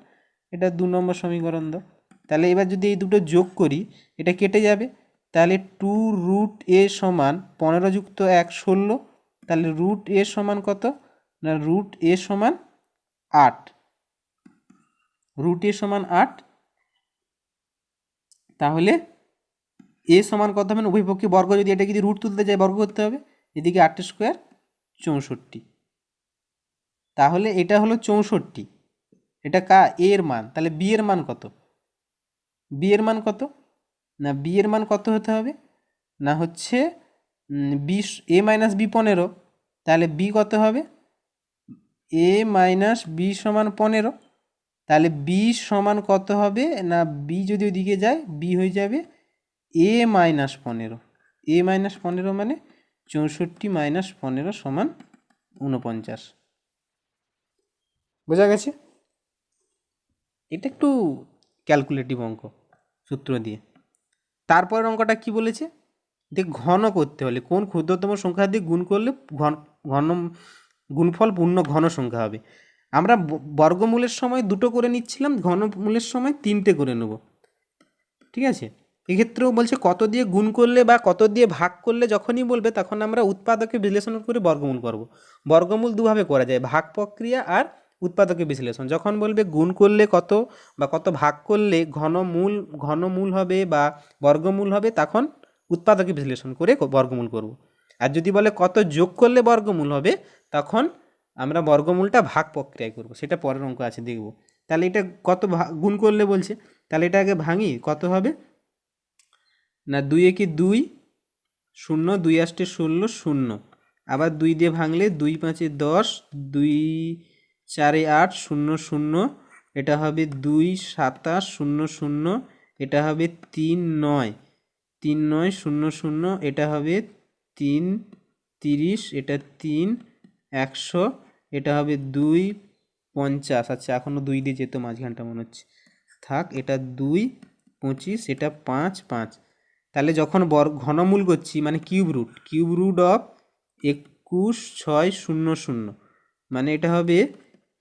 Speaker 1: এটা 2 নম্বর সমীকরণ দাও। তাহলে এবার যদি এই দুটো যোগ করি, এটা কেটে যাবে, তাহলে 2 রুট এ সমান 15 যুক্ত 1 16, তাহলে রুট এ সমান কত না রুট এ সমান 8, রুট এ সমান 8। তাহলে এ সমান কত হবে, উভয় পক্ষে বর্গ, যদি এটা যদি রুট তুলতে যায় বর্গ করতে হবে, এদিকে 8 স্কোয়ার 64, তাহলে এটা হলো 64, এটা এর মান। তাহলে বি এর মান কত, বি এর মান কত না, বি এর মান কত হতে হবে না হচ্ছে এ মাইনাস বি 15, তাহলে বি কত হবে, এ মাইনাস বি সমান 15, তাহলে বি সমান কত হবে না, বি যদি ওইদিকে যায় বি হয়ে যাবে এ মাইনাস 15, এ মাইনাস 15 মানে 64 মাইনাস 15 সমান 49। বোঝা গেছে? এটা একটু ক্যালকুলেটিভ অঙ্ক সূত্র দিয়ে। তারপর অঙ্কটা কি বলেছে, ঘন করতে হলে কোন ক্ষুদ্রতম সংখ্যা দিয়ে গুণ করলে ঘন গুণফল পূর্ণ ঘন সংখ্যা হবে। আমরা বর্গমূলের সময় 2টো করে নিচ্ছিলাম, ঘনমূলের সময় 3টে করে নেব। ঠিক আছে, এক্ষেত্রেও বলছে কত দিয়ে গুণ করলে বা কত দিয়ে ভাগ করলে যখনই বলবে তখন আমরা উৎপাদকে বিশ্লেষণ করে বর্গমূল করব। বর্গমূল দুভাবে করা যায়, ভাগ প্রক্রিয়া আর উৎপাদকে বিশ্লেষণ। যখন বলবে গুণ করলে কত বা কত ভাগ করলে ঘনমূল হবে বা বর্গমূল হবে, তখন উৎপাদকে বিশ্লেষণ করে বর্গমূল করব। আর যদি বলে কত যোগ করলে বর্গমূল হবে, তখন আমরা বর্গমূলটা ভাগ প্রক্রিয়ায় করব, সেটা পরের অঙ্ক আছে দেখব। তাহলে এটা কত গুণ করলে বলছে, তাহলে এটা আগে ভাঙি, কত হবে না 2 একে 2 0, 2 8 16 0, আবার 2 দিয়ে ভাঙলে 2 5 10, 2 4 8 0 0, এটা হবে 2 7 0 0, এটা হবে 3 9 3 9 0 0, এটা হবে 3 30, এটা 3 100, এটা হবে 2 50। আচ্ছা এখনও 2 দিয়ে যেত মাঝখানটা মনে হচ্ছে, থাক, এটা 2 25, এটা 5 5। তাহলে যখন ঘনমূল করছি মানে কিউব রুট অফ 21 6 0 0, মানে এটা হবে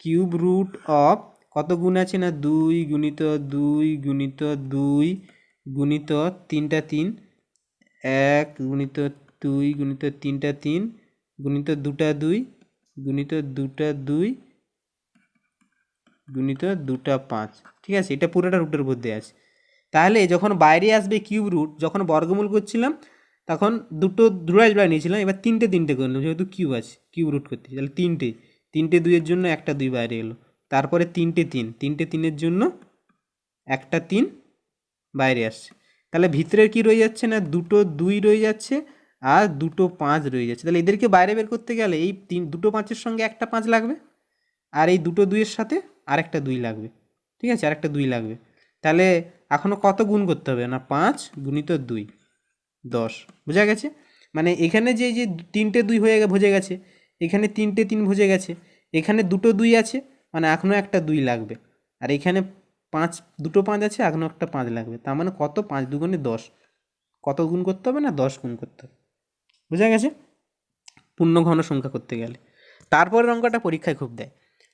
Speaker 1: কিউব রুট অফ কত গুণ আছে না 2 গুণিত 2 গুণিত 2 গুণিত 3টা 3, 1 গুণিত 2 গুণিত 3টা 3 গুণিত 2টা 2 গুণিত 2টা 2 গুণিত 2টা 5। ঠিক আছে, এটা পুরোটা রুটের মধ্যে আছে। তাহলে যখন বাইরে আসবে কিউব রুট, যখন বর্গমূল করছিলাম তখন দুটো জোড়ায় জোড়ায় নিয়েছিলাম, এবার তিনটে তিনটে করলাম, যেহেতু কিউব আছে, কিউব রুট করতে, তাহলে তিনটে তিনটে দুইয়ের জন্য একটা দুই বাইরে এলো, তারপরে তিনটে তিন, তিনটে তিনের জন্য একটা তিন বাইরে আসছে। তাহলে ভিতরের কি রয়ে যাচ্ছে না দুটো দুই রয়ে যাচ্ছে আর দুটো পাঁচ রয়ে যাচ্ছে। তাহলে এদেরকে বাইরে বের করতে গেলে এই দুটো পাঁচের সঙ্গে একটা পাঁচ লাগবে, আর এই দুটো দুইয়ের সাথে আরেকটা দুই লাগবে, ঠিক আছে, আরেকটা দুই লাগবে। তাহলে এখনও কত গুণ করতে হবে না, 5 গুণিত 2 10, বোঝা গেছে? মানে এখানে যে যে তিনটে দুই ভুজে গেছে, এখানে তিনটে তিন ভুজে গেছে, এখানে দুটো দুই আছে, মানে এখনও একটা দুই লাগবে, আর এখানে দুটো পাঁচ আছে, এখনও একটা পাঁচ লাগবে। তার মানে কত, 5 দুগুণে 10, কত গুণ করতে হবে না, 10 গুণ করতে হবে, বোঝা গেছে? পূর্ণ ঘন সংখ্যা করতে গেলে। তারপরের অঙ্কটা পরীক্ষায় খুব দেয়,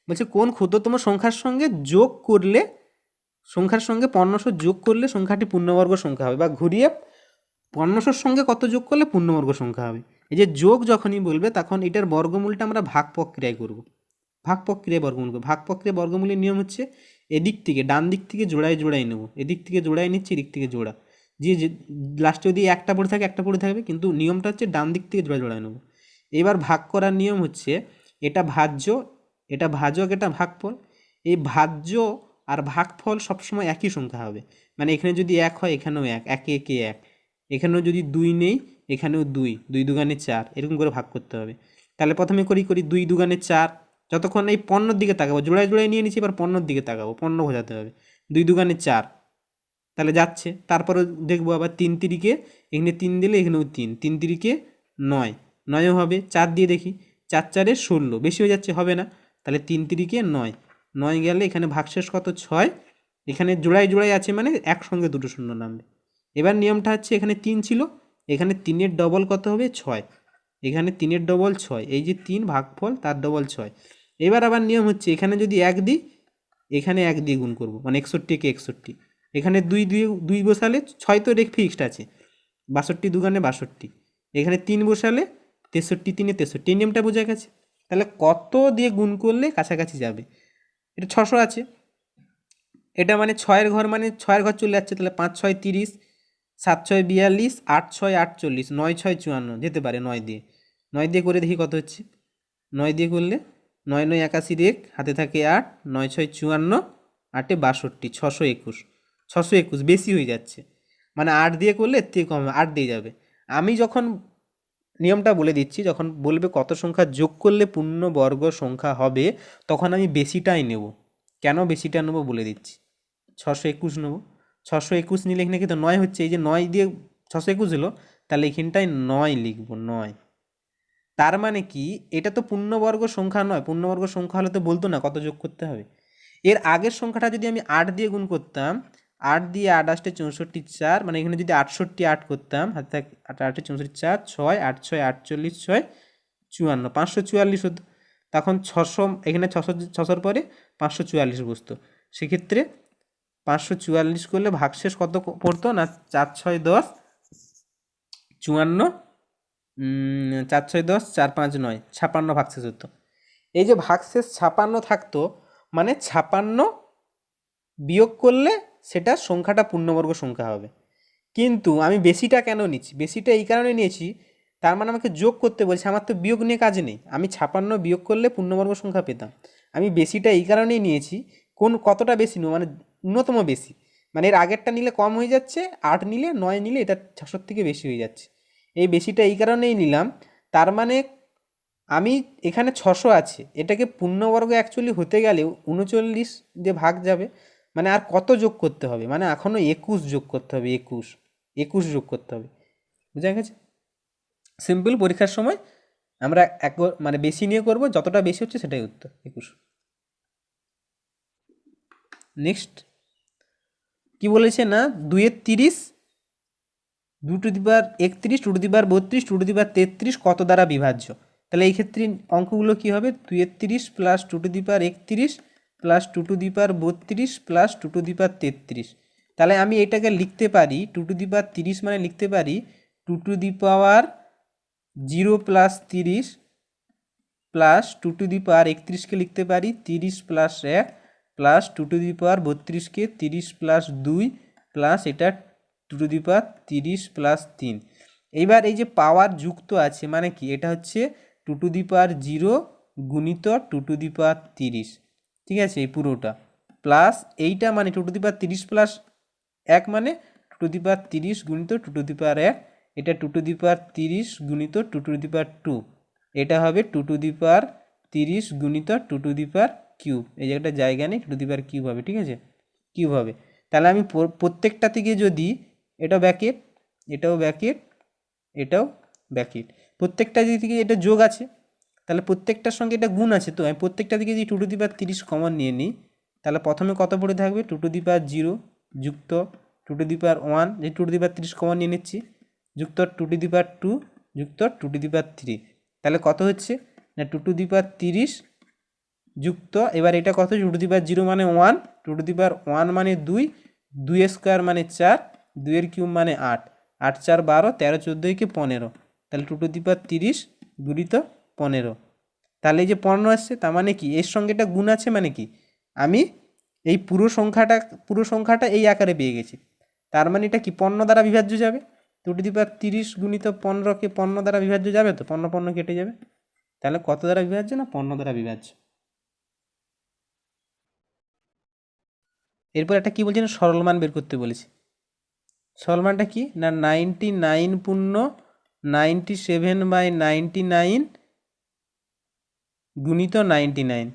Speaker 1: বলছে কোন ক্ষুদ্রতম সংখ্যার সঙ্গে যোগ করলে, সংখ্যার সঙ্গে পূর্ণশো যোগ করলে সংখ্যাটি পূর্ণবর্গ সংখ্যা হবে, বা ঘুরিয়ে পূর্ণশোর সঙ্গে কত যোগ করলে পূর্ণবর্গ সংখ্যা হবে। এই যে যোগ যখনই বলবে তখন এটার বর্গমূলটা আমরা ভাগ প্রক্রিয়ায় করব, ভাগ প্রক্রিয়ায় বর্গমূল করব। ভাগ প্রক্রিয়া বর্গমূলের নিয়ম হচ্ছে এদিক থেকে ডান দিক থেকে জোড়ায় জোড়ায় নেব, এদিক থেকে জোড়ায় নিচ্ছি, এদিক থেকে জোড়া, যে লাস্টে যদি একটা পড়ে থাকে একটা পড়ে থাকবে, কিন্তু নিয়মটা হচ্ছে ডান দিক থেকে জোড়ায় জোড়ায় নেব। এবার ভাগ করার নিয়ম হচ্ছে এটা ভাজ্য, এটা ভাজক, এটা ভাগফল। এই ভাজ্য আর ভাগফল সবসময় একই সংখ্যা হবে, মানে এখানে যদি এক হয় এখানেও এক, একে একে এক, এখানেও যদি দুই নেই এখানেও দুই, দুই দুগানে 4, এরকম করে ভাগ করতে হবে। তাহলে প্রথমে করি দুই দুগানে 4, যতক্ষণ এই পণ্যর দিকে তাকাবো, জোড়ায় জোড়ায় নিয়ে নিচ্ছি, এবার পণ্যর দিকে তাকাবো, পণ্য বোঝাতে হবে, দুই দুগানে 4, তাহলে যাচ্ছে। তারপরে দেখবো আবার তিন তিরিকে, এখানে তিন দিলে এখানেও তিন, তিন তিরিকে 9, 9ও হবে। 4 দিয়ে দেখি, 4 4-এ 16, বেশি হয়ে যাচ্ছে, হবে না, তাহলে তিন তিরিকে 9, 9 গেলে এখানে ভাগশেষ কত 6, এখানে জোড়ায় জোড়ায় আছে মানে একসঙ্গে দুটো শূন্য নামবে। এবার নিয়মটা হচ্ছে এখানে 3 ছিল, এখানে 3-এর ডবল কত হবে 6, এখানে 3-এর ডবল 6, এই যে 3 ভাগফল তার ডবল 6। এবার আবার নিয়ম হচ্ছে এখানে যদি 1 দিই এখানে 1 দিয়ে গুণ করব, মানে 61কে 61, এখানে দুই দুই দুই বসালে 6 তো রেখ ফিক্সড আছে, 62 দুগানে 62, এখানে 3 বসালে 63 3-এ 63, এই নিয়মটা বোঝা গেছে। তাহলে কত দিয়ে গুণ করলে কাছাকাছি যাবে, এটা 600 আছে, এটা মানে 6-এর ঘর, মানে 6-এর ঘর চলে যাচ্ছে, তাহলে 5 6 30, 7 6 42, 8 6 48, 9 6 54, যেতে পারে 9 দিয়ে, 9 দিয়ে করে দেখি কত হচ্ছে। 9 দিয়ে করলে 9 9 81 রেখ, হাতে থাকে 8, 9 6 54, 8-এ 62, 621, 621 বেশি হয়ে যাচ্ছে, মানে 8 দিয়ে করলে এর থেকে কম হবে, 8 দিয়ে যাবে। আমি যখন নিয়মটা বলে দিচ্ছি, যখন বলবে কত সংখ্যা যোগ করলে পূর্ণবর্গ সংখ্যা হবে, তখন আমি বেশিটাই নেব। কেন বেশিটা নেবো বলে দিচ্ছি, 621 নেবো। 621 নিলে এখানে কিন্তু 9 হচ্ছে, এই যে 9 দিয়ে 621 হলো, তাহলে এখানটায় 9 লিখবো, 9। তার মানে কি, এটা তো পূর্ণবর্গ সংখ্যা নয়, পূর্ণবর্গ সংখ্যা হলে তো বলতো না কত যোগ করতে হবে। এর আগের সংখ্যাটা যদি আমি 8 দিয়ে গুণ করতাম, 8 দিয়ে 8 আসতে 64 4, মানে এখানে যদি 68 8 করতাম, হাতে থাকে 8 8 64 4, 6 8 6 48 6 54, 544 হতো। তখন 600, এখানে 600 পরে 544 বসতো, সেক্ষেত্রে 544 করলে ভাগশেষ কত পড়তো না, 4 6 10 54, 4 6 10 4 5 9, 56 ভাগশেষ হতো। এই যে ভাগশেষ 56 থাকতো, মানে 56 বিয়োগ করলে সেটা সংখ্যাটা পূর্ণবর্গ সংখ্যা হবে। কিন্তু আমি বেশিটা কেন নিচ্ছি, বেশিটা এই কারণে নিয়েছি, তার মানে আমাকে যোগ করতে বলছে, আমার তো বিয়োগ নিয়ে কাজ নেই, আমি 56 বিয়োগ করলে পূর্ণবর্গ সংখ্যা পেতাম। আমি বেশিটা এই কারণেই নিয়েছি, কতটা বেশি নেব, মানে ন্যূনতম বেশি, মানে এর আগেরটা নিলে কম হয়ে যাচ্ছে, 8 নিলে 9 নিলে এটা 600 থেকে বেশি হয়ে যাচ্ছে, এই বেশিটা এই কারণেই নিলাম। তার মানে আমি এখানে 600 আছে, এটাকে পূর্ণবর্গ অ্যাকচুয়ালি হতে গেলেও 39 যে ভাগ যাবে, মানে আর কত যোগ করতে হবে, মানে এখনও 21 যোগ করতে হবে, 21 যোগ করতে হবে, বুঝা গেছে? সিম্পল, পরীক্ষার সময় আমরা মানে বেশি নিয়ে করব, যতটা বেশি হচ্ছে সেটাই উত্তর, 21। নেক্সট কি বলেছে না, 2-এর 30, 2 to the power 31, 2 to the power 32, 2 to the power 33 কত দ্বারা বিভাজ্য? তাহলে এই ক্ষেত্রে অঙ্কগুলো কী হবে, 2-এর 30 plus 2 to the power 31 plus 2 to the power 32 plus 2 to the power 33। তাহলে আমি এটাকে লিখতে পারি 2 টু দি পাওয়ার 30, মানে লিখতে পারি 2 to the power 0 plus 30 plus 2 to the power 31কে লিখতে পারি 30 plus 1 plus 2 to the power 32কে 30 প্লাস 2 প্লাস এটা 2 টু দি পাওয়ার 30 প্লাস 3। এইবার এই যে পাওয়ার যুক্ত আছে মানে কি, এটা হচ্ছে 2^0 গুণিত 2^30, ঠিক আছে, এই পুরোটা প্লাস এইটা মানে 2^30 প্লাস 1 মানে 2^30 গুণিত 2^1, এটা 2^30 গুণিত 2^2, এটা হবে 2^30 গুণিত 2^3, এই যে একটা জায়গা নেই, 2^3 হবে, ঠিক আছে, কিউব হবে। তাহলে আমি প্রত্যেকটা থেকে যদি, এটা ব্যাকেট, এটাও ব্যাকেট, এটাও ব্যাকেট, প্রত্যেকটা দিকে এটা যোগ আছে, তাহলে প্রত্যেকটার সঙ্গে এটা গুণ আছে, তো আমি প্রত্যেকটা দিকে যদি 2^30 কমন নিয়ে নিই, তাহলে প্রথমে কত পড়ে থাকবে 2^0 যুক্ত 2^1, যে 2^30 কমন নিয়ে নিচ্ছি, যুক্ত 2^2 যুক্ত 2^3, তাহলে কত হচ্ছে না 2^30 যুক্ত, এবার এটা কত 2^0 মানে 1, 2^1 মানে 2, 2² মানে 4, 2^3 মানে 8, 8 4 12, 13 14 কে 15, তাহলে 2^30 গুণিত 15, তাহলে এই যে 15 আসছে, তার মানে কি এর সঙ্গে এটা গুণ আছে, মানে কি আমি এই পুরো সংখ্যাটা এই আকারে পেয়ে গেছি, তার মানে এটা কি 15 দ্বারা বিভাজ্য যাবে, 2^30 গুণিত 15কে 15 দ্বারা বিভাজ্য যাবে, তো 15 15 কেটে যাবে, তাহলে কত দ্বারা বিভাজ্য না 15 দ্বারা বিভাজ্য। এরপর একটা কি বলছে না সরল মান বের করতে বলেছে, সরল মানটা কি না 99.97/99 গুণিত 99,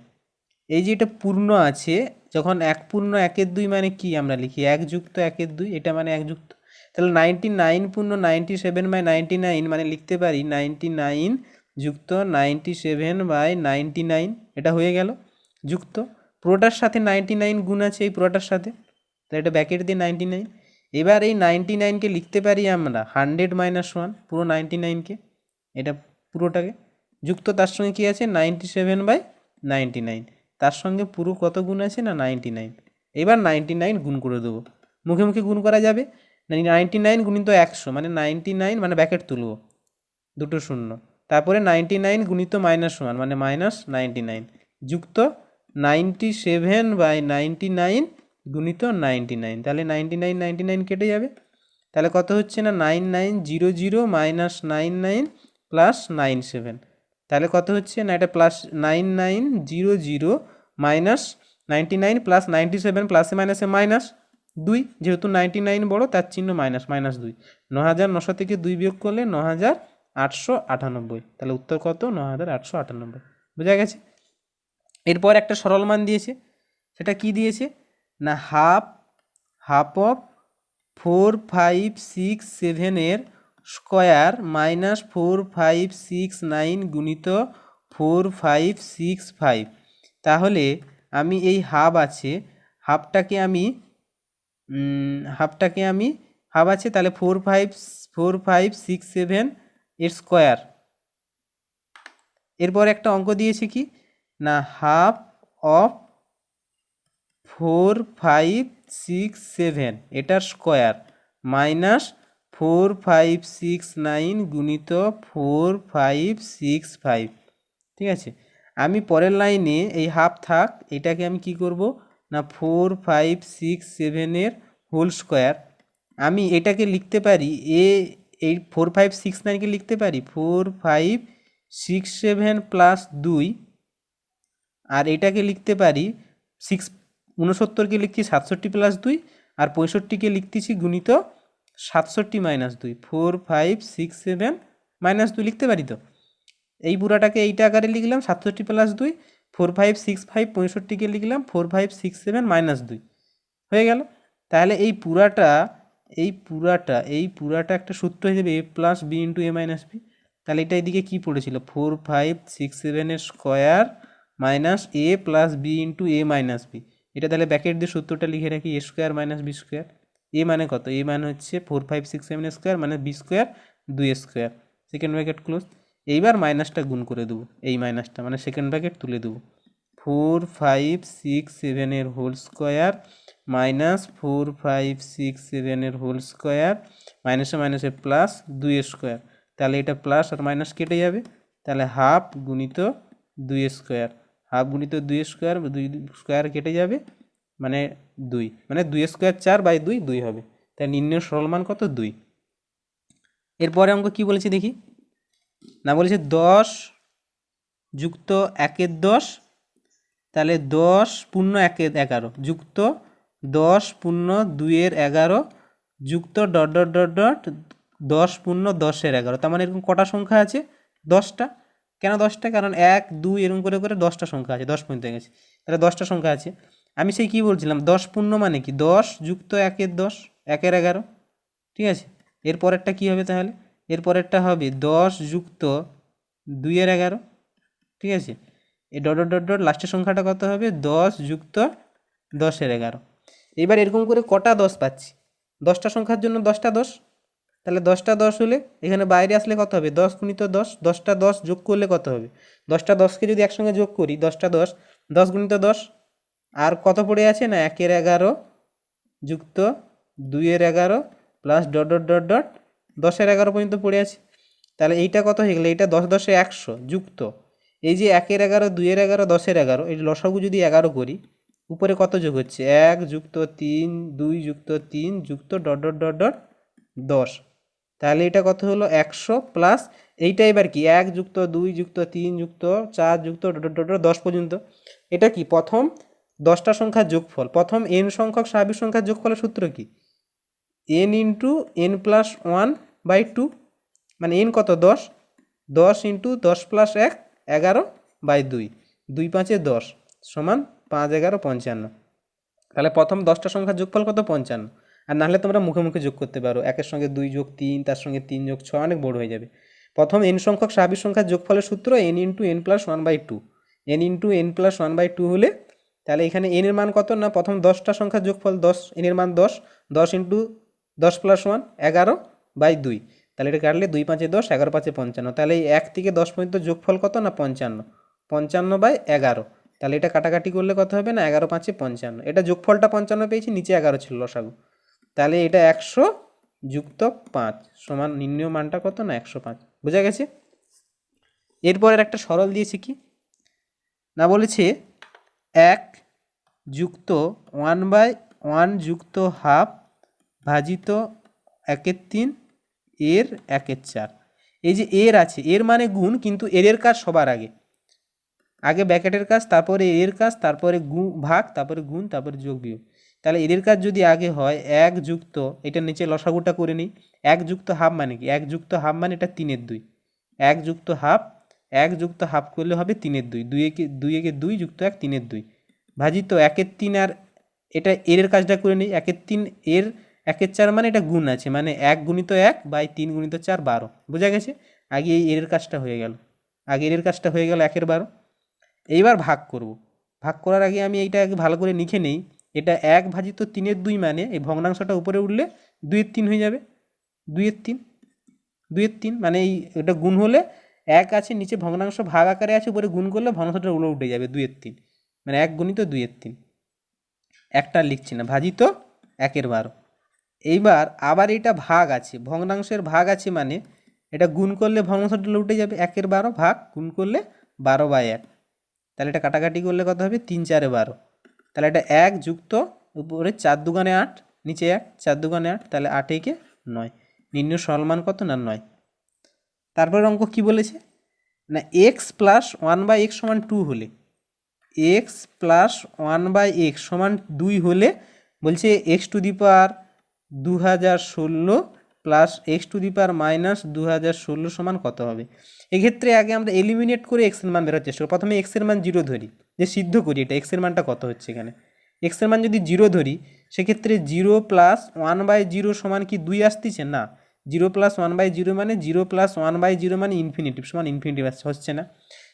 Speaker 1: এই যে এটা পূর্ণ আছে, যখন 1 পূর্ণ 1/2 মানে কি আমরা লিখি 1 যুক্ত 1/2, এটা মানে 1 যুক্ত, তাহলে 99.97/99 মানে লিখতে পারি 99 যুক্ত 97/99, এটা হয়ে গেল যুক্ত, পুরোটার সাথে 99 গুণ আছে এই পুরোটার সাথে, তাহলে এটা ব্যাকেট দিয়ে 99, এবার এই 99কে লিখতে পারি আমরা 100 - 1, পুরো 99কে, এটা পুরোটাকে যুক্ত, তার সঙ্গে কি আছে 97/99, তার সঙ্গে পুরো কত গুণ আছে না 99, এবার 99 গুণ করে দেবো, মুখে মুখে গুণ করা যাবে, 99 গুণিত 100 মানে 99 মানে ব্যাকেট তুলব দুটো শূন্য, তারপরে 99 গুণিত -1 মানে -99, যুক্ত 97/99 গুণিত 99, তাহলে 99 99 কেটে যাবে, তাহলে কত হচ্ছে না 9900 -99 প্লাস 97, তাহলে কত হচ্ছে না এটা প্লাস 9900 মাইনাস 99 প্লাস 97 প্লাসে মাইনাসে -2, যেহেতু 99 বড় তার চিহ্ন মাইনাস, -2, 9900 থেকে 2 বিয়োগ করলে 9898, তাহলে উত্তর কত 9898, বোঝা গেছে। এরপর একটা সরল মান দিয়েছে, সেটা কি দিয়েছে না হাফ অফ 4567 এর স্কোয়ার -4569 গুণিত 4565, তাহলে আমি এই হাফটাকে আমি হাফ আছে, তাহলে 4567 এর স্কোয়ার, এরপর একটা অঙ্ক দিয়েছে কি না হাফ অফ 4567 এটার স্কোয়ার -4569 গুণিত 4565, ঠিক আছে, আমি পরের লাইনে এই হাফ থাক, এটাকে আমি কি করব না 4567 এর হোল স্কোয়ার, আমি এটাকে লিখতে পারি এই 4569কে লিখতে পারি 4567 প্লাস 2, আর এটাকে লিখতে পারি 69কে লিখছি 67 প্লাস 2, আর 65কে লিখতেছি গুণিত 67 মাইনাস 2, 4567 -2 লিখতে পারি, তো এই পুরাটাকে এইটা আকারে লিখলাম 67 প্লাস 2, 4565, 65কে লিখলাম 4567 -2, হয়ে গেল। তাহলে এই পুরাটা একটা সূত্র হিসেবে a plus B into a minus B, তাহলে এটা এদিকে কী পড়েছিল 4567 এর square minus a plus B into a minus B, এটা তাহলে ব্যাকেট দিয়ে সূত্রটা লিখে রাখি a square minus B square, a মানে কত, a মানে হচ্ছে 4567 স্কোয়ার মানে B square 2 square, second bracket close, এইবার মাইনাসটা গুণ করে দেবো, এই মাইনাসটা মানে সেকেন্ড ব্র্যাকেট তুলে দেবো, 4567 এর হোল স্কোয়ার মাইনাস 4567 এর হোল স্কোয়ার মাইনাসে মাইনাসে প্লাস 2 স্কোয়ার, তাহলে এটা প্লাস আর মাইনাস কেটে যাবে, তাহলে হাফ গুণিত 2 স্কোয়ার, হাফ গুণিত 2 স্কোয়ার, 2 স্কোয়ার কেটে যাবে মানে 2, মানে 2 স্কোয়ার 4/2 2 হবে, তাই নির্ণয় সরল মান কত 2। এরপরে অঙ্ক কি বলেছে দেখি, না বলেছে 10 যুক্ত 1-এর 10, তাহলে 10 পূর্ণ 1-এর 11 যুক্ত 10 পূর্ণ 2-এর 11 যুক্ত ডট ডট ডট ডট 10 পূর্ণ 10-এর 11। তার মানে এরকম কটা সংখ্যা আছে? 10টা। কেন 10টা? কারণ 1 2 এরকম করে করে 10টা সংখ্যা আছে, 10 পর্যন্ত গেছে, তাহলে 10টা সংখ্যা আছে। আমি সেই কী বলছিলাম, 10 পূর্ণ মানে কি 10 যুক্ত 1-এর 10, 1-এর 11, ঠিক আছে। এরপরেরটা কী হবে তাহলে? এরপরেরটা হবে 10 যুক্ত 2-এর 11, ঠিক আছে। এই ডট ডট ডট ডট লাস্টের সংখ্যাটা কত হবে? 10 যুক্ত 10-এর 11। এবার এরকম করে কটা 10 পাচ্ছি? 10টা সংখ্যার জন্য 10টা 10, তাহলে 10টা 10 হলে এখানে বাইরে আসলে কত হবে? 10 গুণিত 10, 10টা 10 যোগ করলে কত হবে? 10টা 10কে যদি একসঙ্গে যোগ করি, 10টা 10, 10 গুণিত 10, আর কত পড়ে আছে? না 1-এর 11 যুক্ত 2-এর 11 plus dot dot dot dot 10-এর 11 পর্যন্ত পড়ে আছে। তাহলে এইটা কত হয়ে গেল? এইটা 10 10-এ 100 যুক্ত এই যে 1-এর 11 2-এর 11 10-এর 11, এই লসাগু যদি 11 করি, উপরে কত যোগ হচ্ছে? 1 যুক্ত 3 2 যুক্ত 3 যুক্ত ডট ডট ডট ডট 10, তাহলে এটা কত হলো? 100 প্লাস এইটা এবার কি 1 যুক্ত 2 যুক্ত 3 যুক্ত 4 যুক্ত ডট ডট ডট 10 পর্যন্ত। এটা কি প্রথম 10টা সংখ্যার যোগফল, প্রথম n সংখ্যক স্বাভাবিক সংখ্যার যোগফলের সূত্র কি? n ইন্টু n প্লাস 1/2, মানে n কত? 10, 10 ইন্টু 10 প্লাস 1 11/2, 2 5 10 সমান 5 11 55। তাহলে প্রথম 10টা সংখ্যার যোগফল কত? 55। আর নাহলে তোমরা মুখে মুখে যোগ করতে পারো, 1-এর সঙ্গে 2 যোগ 3, তার সঙ্গে 3 যোগ 6, অনেক বড় হয়ে যাবে। প্রথম n সংখ্যক স্বাভাবিক সংখ্যার যোগফলের সূত্র n into n plus 1/2, n into n plus 1/2 হলে তাহলে এখানে n এর মান কত? না প্রথম 10টা সংখ্যার যোগফল 10, n এর মান 10, 10 ইন্টু 10 প্লাস 1 11/2, তাহলে এটা কাটলে 2 5 10 11 5 55, তাহলে এই 1 থেকে 10 পর্যন্ত যোগফল কত? না 55, 55/11। তাহলে এটা কাটাকাটি করলে কত হবে? না 11 5 55, এটা যোগফলটা 55 পেয়েছি, নিচে 11 ছিল লসাগু, তাহলে এটা 100 যুক্ত 5 সমান নির্ণয় মানটা কত? না 105। বোঝা গেছে? এরপরের একটা সরল দিয়েছে কি না, বলেছে 1 যুক্ত 1/1 যুক্ত হাফ ভাজিত 1-এর 3 এর 1-এর 4। এই যে এর আছে, এর মানে গুণ, কিন্তু এর কাজ সবার আগে, আগে ব্র্যাকেটের কাজ, তারপরে এর কাজ, তারপরে ভাগ, তারপরে গুণ, তারপরে যোগ বিয়োগ। তাহলে এর কাজ যদি আগে হয় 1 যুক্ত, এটার নিচে লসাগুটা করে নিই, 1 যুক্ত হাফ মানে কি? 1 যুক্ত হাফ মানে এটা 3-এর 2, 1 যুক্ত হাফ, 1 যুক্ত হাফ করলে হবে 3-এর 2, 2 একে 2 যুক্ত 1 3-এর 2 ভাজিত 1-এর 3, আর এটা এর কাজটা করে নিই, 1-এর 3 এর 1-এর 4 মানে এটা গুণ আছে, মানে 1 গুণিত 1/3 গুণিত 4 12। বোঝা গেছে? আগে এই এর কাজটা হয়ে গেল, আগে এর কাজটা হয়ে গেল 1-এর 12। এইবার ভাগ করব, ভাগ করার আগে আমি এইটা আগে ভালো করে লিখে নেই, এটা 1 ভাজিত 3-এর 2 মানে এই ভগ্নাংশটা উপরে উঠলে 2-এর 3 হয়ে যাবে, 2-এর 3, 2-এর 3 মানে এই এটা গুণ হলে 1 আছে নিচে ভগ্নাংশ ভাগ আকারে আছে, উপরে গুণ করলে ভগ্নাংশটা উঠে যাবে 2-এর 3, মানে 1 গুণিত 2-এর 3, একটা লিখছি না, ভাজিত 1-এর 12। এইবার আবার এটা ভাগ আছে, ভগ্নাংশের ভাগ আছে, মানে এটা গুণ করলে ভগ্নাংশটা উঠে যাবে 1-এর 12 ভাগ গুণ করলে 12/1, তাহলে এটা কাটাকাটি করলে কত হবে? 3 4 12, তাহলে এটা 1 যুক্ত উপরে 4 দুগুণে 8, নিচে 1 4 দুগুণে 8, তাহলে 8 একে 9, নির্ণয় সরল মান কত? না 9। তারপরে অঙ্ক কি বলেছে না, x প্লাস 1/x সমান 2 হলে, x প্লাস 1/x সমান 2 হলে বলছে x two the power 2016 plus x two the power minus 2016 সমান কত হবে? এক্ষেত্রে আগে আমরা এলিমিনেট করে x এর মান বেরোর চেষ্টা করি, প্রথমে x এর মান 0 ধরি, যে সিদ্ধ করি এটা x এর মানটা কত হচ্ছে এখানে। x এর মান যদি 0 ধরি, সেক্ষেত্রে 0 প্লাস 1/0 সমান কি 2 আসতেছে? না, 0 প্লাস 1/0 মানে 0 প্লাস 1/0 মানে ইনফিনিটিভ, সমান ইনফিনিটিভ হচ্ছে না।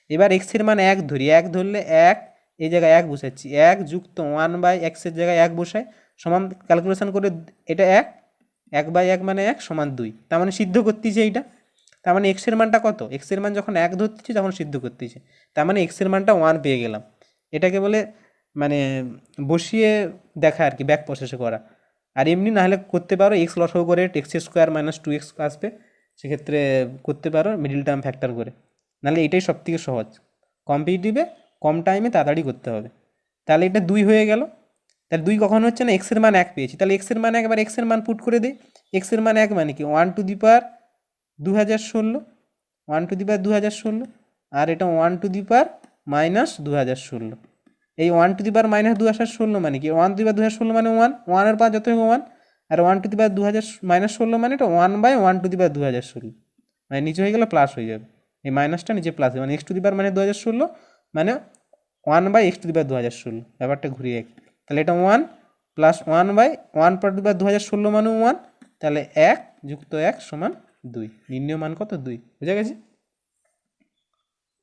Speaker 1: এবার x এর মান 1 ধরি, 1 ধরলে 1 এই জায়গায় 1 বসাচ্ছি, 1 যুক্ত 1/x এর জায়গায় 1 বসাই, সমান ক্যালকুলেশন করে এটা 1, 1/1 মানে 1 সমান 2, তার মানে সিদ্ধ করতেছে এইটা। তার মানে x এর মানটা কত? x এর মান যখন 1 ধরতেছে তখন সিদ্ধ করতেছে, তার মানে x এর মানটা 1 পেয়ে গেলাম। এটাকে বলে মানে বসিয়ে দেখা আর কি, ব্যাক প্রসেসে করা। আর এমনি না হলে করতে পারো, x লসাগু করে x² - 2x আসবে, সেক্ষেত্রে করতে পারো মিডিল টার্ম ফ্যাক্টর করে, নাহলে এটাই সবথেকে সহজ, কম্পিটিটিভে কম টাইমে তাড়াতাড়ি করতে হবে। তাহলে এটা 2 হয়ে গেল, তাহলে 2 কখন হচ্ছে না, এক্সের মান 1 পেয়েছি, তাহলে এক্সের মান 1, এবার এক্সের মান পুট করে দিই, এক্সের মান 1 মানে কি 1 টু দি পাওয়ার 2016, 1^16, আর এটা 1^-2016। এই 1^-2016 মানে কি, 1^2016 মানে 1 এর 5 যত 1, আর 1^2016 মানে এটা 1/1^2016, মানে নিচে হয়ে গেলে প্লাস হয়ে যাবে, এই মাইনাসটা নিচে প্লাস হবে, মানে x⁻, মানে 2016 মানে 1/x⁻2016, ব্যাপারটা ঘুরিয়ে রাখি। তাহলে এটা 1 প্লাস 1/1/2016 মানে 1, তাহলে 1 যুক্ত 1 সমান 2, নির্ণয় মান কত? 2। বুঝা গেছে?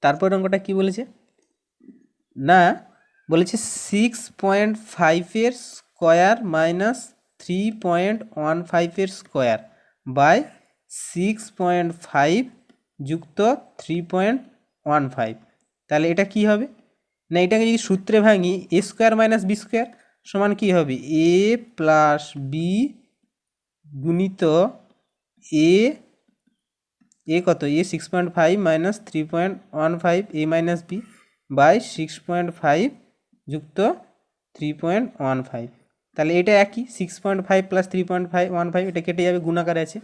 Speaker 1: তারপর অঙ্কটা কি বলেছে না, বলেছে 6.5 স্কোয়ার মাইনাস 3.15 স্কোয়ার বাই 6.5 যুক্ত 3.15। তাহলে এটা কি হবে না, এটাকে যদি সূত্রে ভাঙি, A square minus B square সমান কি হবে, এ প্লাস বি গুণিত এ কত, A 6.5 minus 3.15 A minus B by 6.5 যুক্ত 3.15। তাহলে এটা একই, 6.5 প্লাস 3.15 এটা কেটে যাবে, গুণাকারে আছে।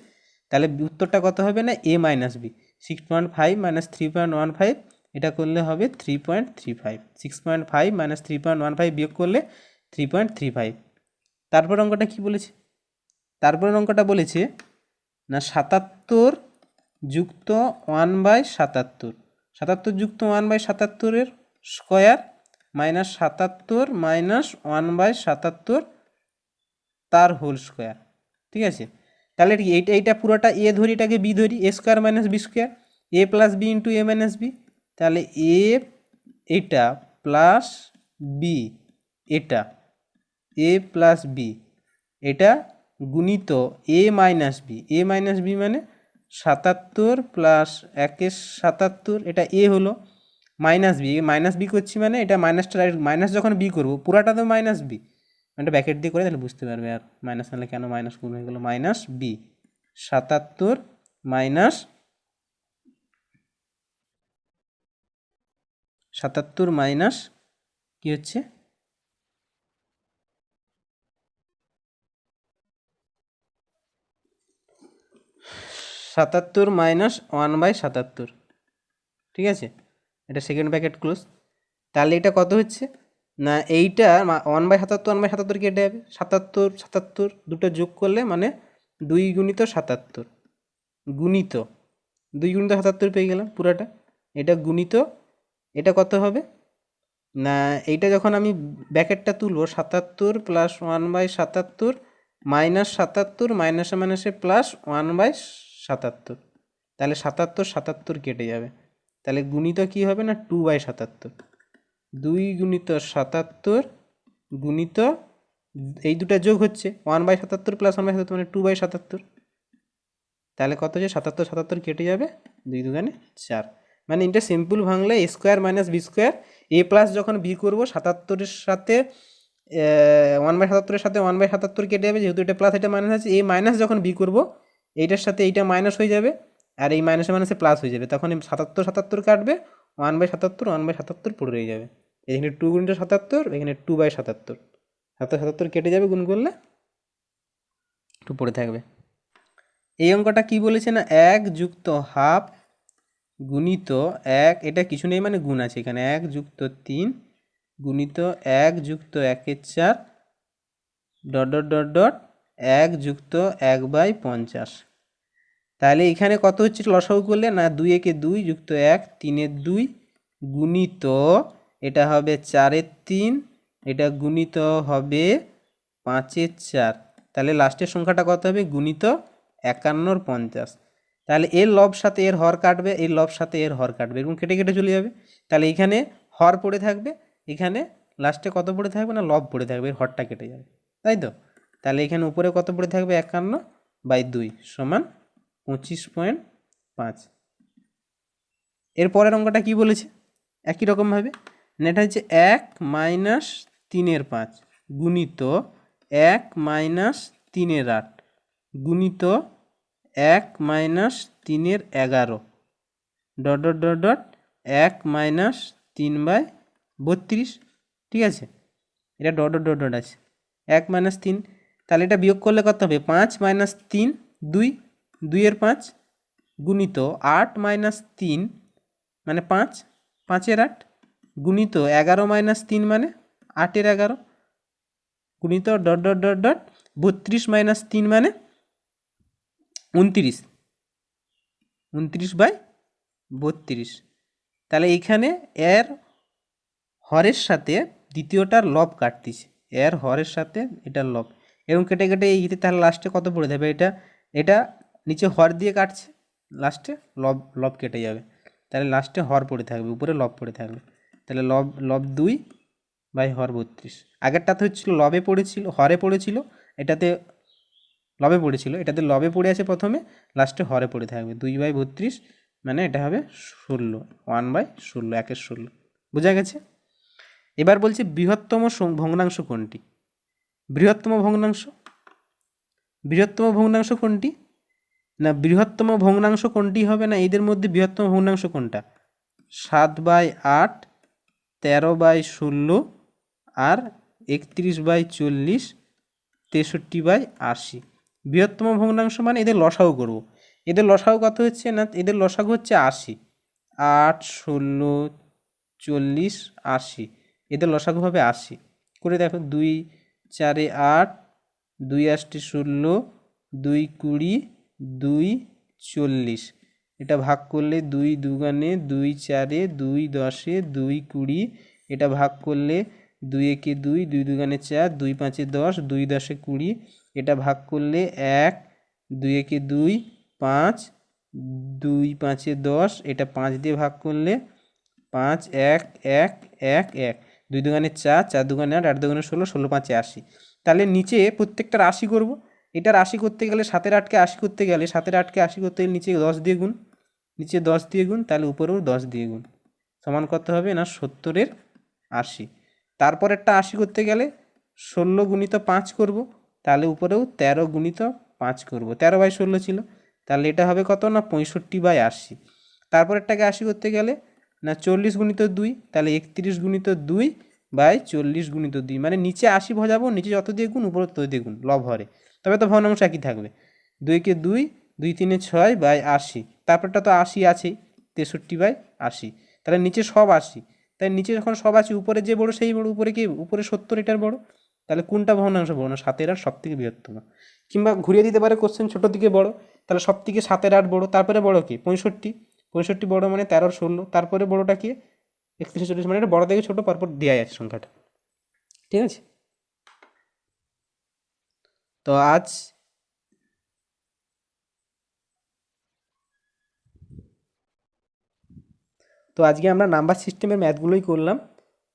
Speaker 1: তাহলে উত্তরটা কত হবে না, এ মাইনাস বি, 6.5 মাইনাস 3.15 এটা করলে হবে 3.35, 6.5 মাইনাস 3.15 বিয়োগ করলে 3.35। তারপর অঙ্কটা কি বলেছে, তারপর অঙ্কটা বলেছে না 77 যুক্ত 1/77, 77 যুক্ত 1/77 স্কোয়ার মাইনাস 77 মাইনাস 1/77 তার হোল স্কোয়ার। ঠিক আছে, তাহলে এইটা পুরোটা এ ধরি, এটাকে বি ধরি, এ স্কোয়ার মাইনাস বি স্কোয়ার, এ প্লাস বি ইন্টু এ মাইনাস বি। তাহলে এ এটা প্লাস বি এটা, এ প্লাস বি এটা গুণিত এ মাইনাস বি, এ মাইনাস বি মানে 77 প্লাস 1/77, এটা এ হলো, মাইনাস বি করছি মানে এটা মাইনাসটা, মাইনাস যখন বি করবো পুরাটা তো মাইনাস বি, এটা ব্যাকেট দিয়ে করে তাহলে বুঝতে পারবে, আর মাইনাস নাহলে কেন মাইনাস গুণ হয়ে গেলো, মাইনাস বি 77 মাইনাস 77 মাইনাস কি হচ্ছে 77 মাইনাস 1/77। ঠিক আছে, এটা সেকেন্ড ব্র্যাকেট ক্লোজ। তাহলে এটা কত হচ্ছে না, এইটা 1/77, 1/77 কেটে যাবে, 77 77 দুটো যোগ করলে মানে 2 গুণিত 77 গুণিত 2 গুণিত 77 পেয়ে গেলাম পুরাটা, এটা গুণিত এটা কত হবে না, এইটা যখন আমি ব্র্যাকেটটা তুলবো 77 প্লাস 1/77 মাইনাস 77 মাইনাসে মাইনাসে প্লাস 1/77, তাহলে 77 77 কেটে যাবে, তাহলে গুণিত কি হবে না 2/77, 2 গুণিত 77 গুণিত এই দুটা যোগ হচ্ছে 1/77 প্লাস 1/77 মানে 2/77, তাহলে কত হচ্ছে 77 77 কেটে যাবে, 2 দুগুণে 4। মানে এটা সিম্পল ভাঙলে এ স্কোয়ার মাইনাস বি স্কোয়ার, এ প্লাস যখন বি করবো 77-এর সাথে 1/77-এর সাথে 1/77 কেটে যাবে, যেহেতু এটা প্লাস এটা মাইনাস আছে, এ মাইনাস যখন বি করবো এইটার সাথে এইটা মাইনাস হয়ে যাবে, আর এই মাইনাসে মাইনাসে প্লাস হয়ে যাবে, তখন এই 77 77 কাটবে, 1/77 1/77 পড়ে রয়ে যাবে, এখানে 2 গুণিত 77, এখানে 2/77, 77 77 কেটে যাবে গুণ করলে 2 পড়ে থাকবে। এই অঙ্কটা কি বলেছে না, 1 যুক্ত হাফ গুণিত 1, এটা কিছু নেই মানে গুণ আছে এখানে, 1 যুক্ত 3 গুণিত 1 যুক্ত 1/4 ডট ডট ডট ডট 1 যুক্ত 1/50। তাহলে এখানে কত হচ্ছে লসাগু করলে না, 2 একে 2 যুক্ত 1 3 2 গুণিত এটা হবে 4 3, এটা গুণিত হবে 5 4, তাহলে লাস্টের সংখ্যাটা কত হবে গুণিত 51 50। তাহলে এর লব সাথে এর হর কাটবে, এর লব সাথে এর হর কাটবে, এরকম কেটে কেটে চলে যাবে, তাহলে এখানে হর পড়ে থাকবে, এখানে লাস্টে কত পড়ে থাকবে না লব পড়ে থাকবে, এর হরটা কেটে যাবে, তাই তো। তাহলে এখানে উপরে কত পড়ে থাকবে 51/2 সমান 25.5। এর পরের অঙ্কটা কি বলেছে একই রকমভাবে, এটা হচ্ছে 1 মাইনাস 3/5 গুণিত 1 মাইনাস 3/8 গুণিত 1 minus 3/11 dot dot dot dot 1 minus 3/32। ঠিক আছে, এটা ডট ডট ডট ডট আছে 1 মাইনাস 3, তাহলে এটা বিয়োগ করলে কত হবে 5 মাইনাস 3 2, 2 এর 5 গুণিত 8 মাইনাস 3 মানে 5, 5-এর 8 গুণিত 11 মাইনাস 3 মানে 8-এর 11 গুণিত dot dot dot dot 32 minus 3 মানে 29, 29/32। তাহলে এইখানে এর হরের সাথে দ্বিতীয়টার লব কাটতেছে, এর হরের সাথে এটার লব, এবং কেটে কেটে এইতে তাহলে লাস্টে কত পড়ে যাবে? এটা নিচে হর দিয়ে কাটছে, লাস্টে লব লব কেটে যাবে, তাহলে লাস্টে হর পড়ে থাকবে, উপরে লব পড়ে থাকবে। তাহলে লব লব 2/হর 32। আগেরটাতে হচ্ছিল লবে পড়েছিল, হরে পড়েছিল, এটাতে লবে পড়েছিল, এটাতে লবে পড়ে আছে প্রথমে, লাস্টে হরে পড়ে থাকবে। 2/32 মানে এটা হবে 16, 1/16, 1/16। বোঝা গেছে? এবার বলছি বৃহত্তম ভগ্নাংশ কোনটি? বৃহত্তম ভগ্নাংশ, বৃহত্তম ভগ্নাংশ কোনটি? না বৃহত্তম ভগ্নাংশ কোনটি হবে? না এদের মধ্যে বৃহত্তম ভগ্নাংশ কোনটা? 7/8, 13/16 আর 31/40, 63/80। বৃহত্তম ভগ্নাংশ মানে এদের লসাগু করব। এদের লসাগু কত হচ্ছে? না এদের লসাগু হচ্ছে 80। 8, 16, 40, 80, এদের লসাগু হবে 80। করে দেখো, 2 4 8, 2 8 16, 2 20, 2 40। এটা ভাগ করলে 2 2 2, 4 2 10, 2 20। এটা ভাগ করলে 2 1 2, 2 2 4, 2 5 10, 2 10 20। এটা ভাগ করলে 1, 2 1 2, 5, 2 5 10। এটা 5 দিয়ে ভাগ করলে 5 1 1 1 1, 2 2 4, 4 2 8, 8 2 16, 16 5 80। তাহলে নিচে প্রত্যেকটার 80 করব। এটার 80 করতে গেলে 7-এর 8-কে 80 করতে গেলে, 7-এর 8-কে 80 করতে গেলে নিচে 10 দিয়ে গুণ, নিচে 10 দিয়ে গুণ, তাহলে উপরেও 10 দিয়ে গুণ, সমান কত হবে? না 70-এর 80। তারপরেরটা 80 করতে গেলে 16 গুণিত 5 করব, তাহলে উপরেও 13 গুণিত 5 করব, 13/16 ছিল, তাহলে এটা হবে কত? না 65/80। তারপরেরটাকে 80 করতে গেলে না 40 গুণিত 2, তাহলে 31 গুণিত 2/40 গুণিত 2, মানে নিচে 80 ভজাবো, নিচে যত দিয়ে গুণ উপরে তত দিয়ে গুণ, লব হরে, তবে তো ভগ্নাংশ একই থাকবে। 2 কে 2, 2 3 6/80। তারপরটা তো 80 আছেই, 63/80। তাহলে নিচে সব 80, তাই নিচে যখন সব আছে উপরে যে বড় সেই বড়, উপরে কি? উপরে 70, এটার বড়। তাহলে কোনটা ভগ্নাংশ বড়? না 7-এর 8 সব থেকে বৃহত্তম। কিংবা ঘুরিয়ে দিতে পারে কোশ্চেন, ছোটোর দিকে বড়, তাহলে সব থেকে 7-এর 8 বড়, তারপরে বড় কি? 65, 65 বড় মানে 13-র 16, তারপরে বড়টা কি? 31 40, মানে এটা বড় থেকে ছোটো পরপর দেওয়া আছে সংখ্যাটা। ঠিক আছে? তো আজকে আমরা নাম্বার সিস্টেমের ম্যাথগুলোই করলাম।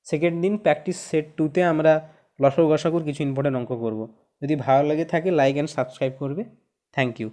Speaker 1: সেকেন্ড দিন প্র্যাকটিস সেট 2-তে আমরা লসাগু গসাগুর কিছু ইম্পর্টেন্ট অঙ্ক করব। যদি ভালো লাগে থাকে লাইক অ্যান্ড সাবস্ক্রাইব করবে। Thank you.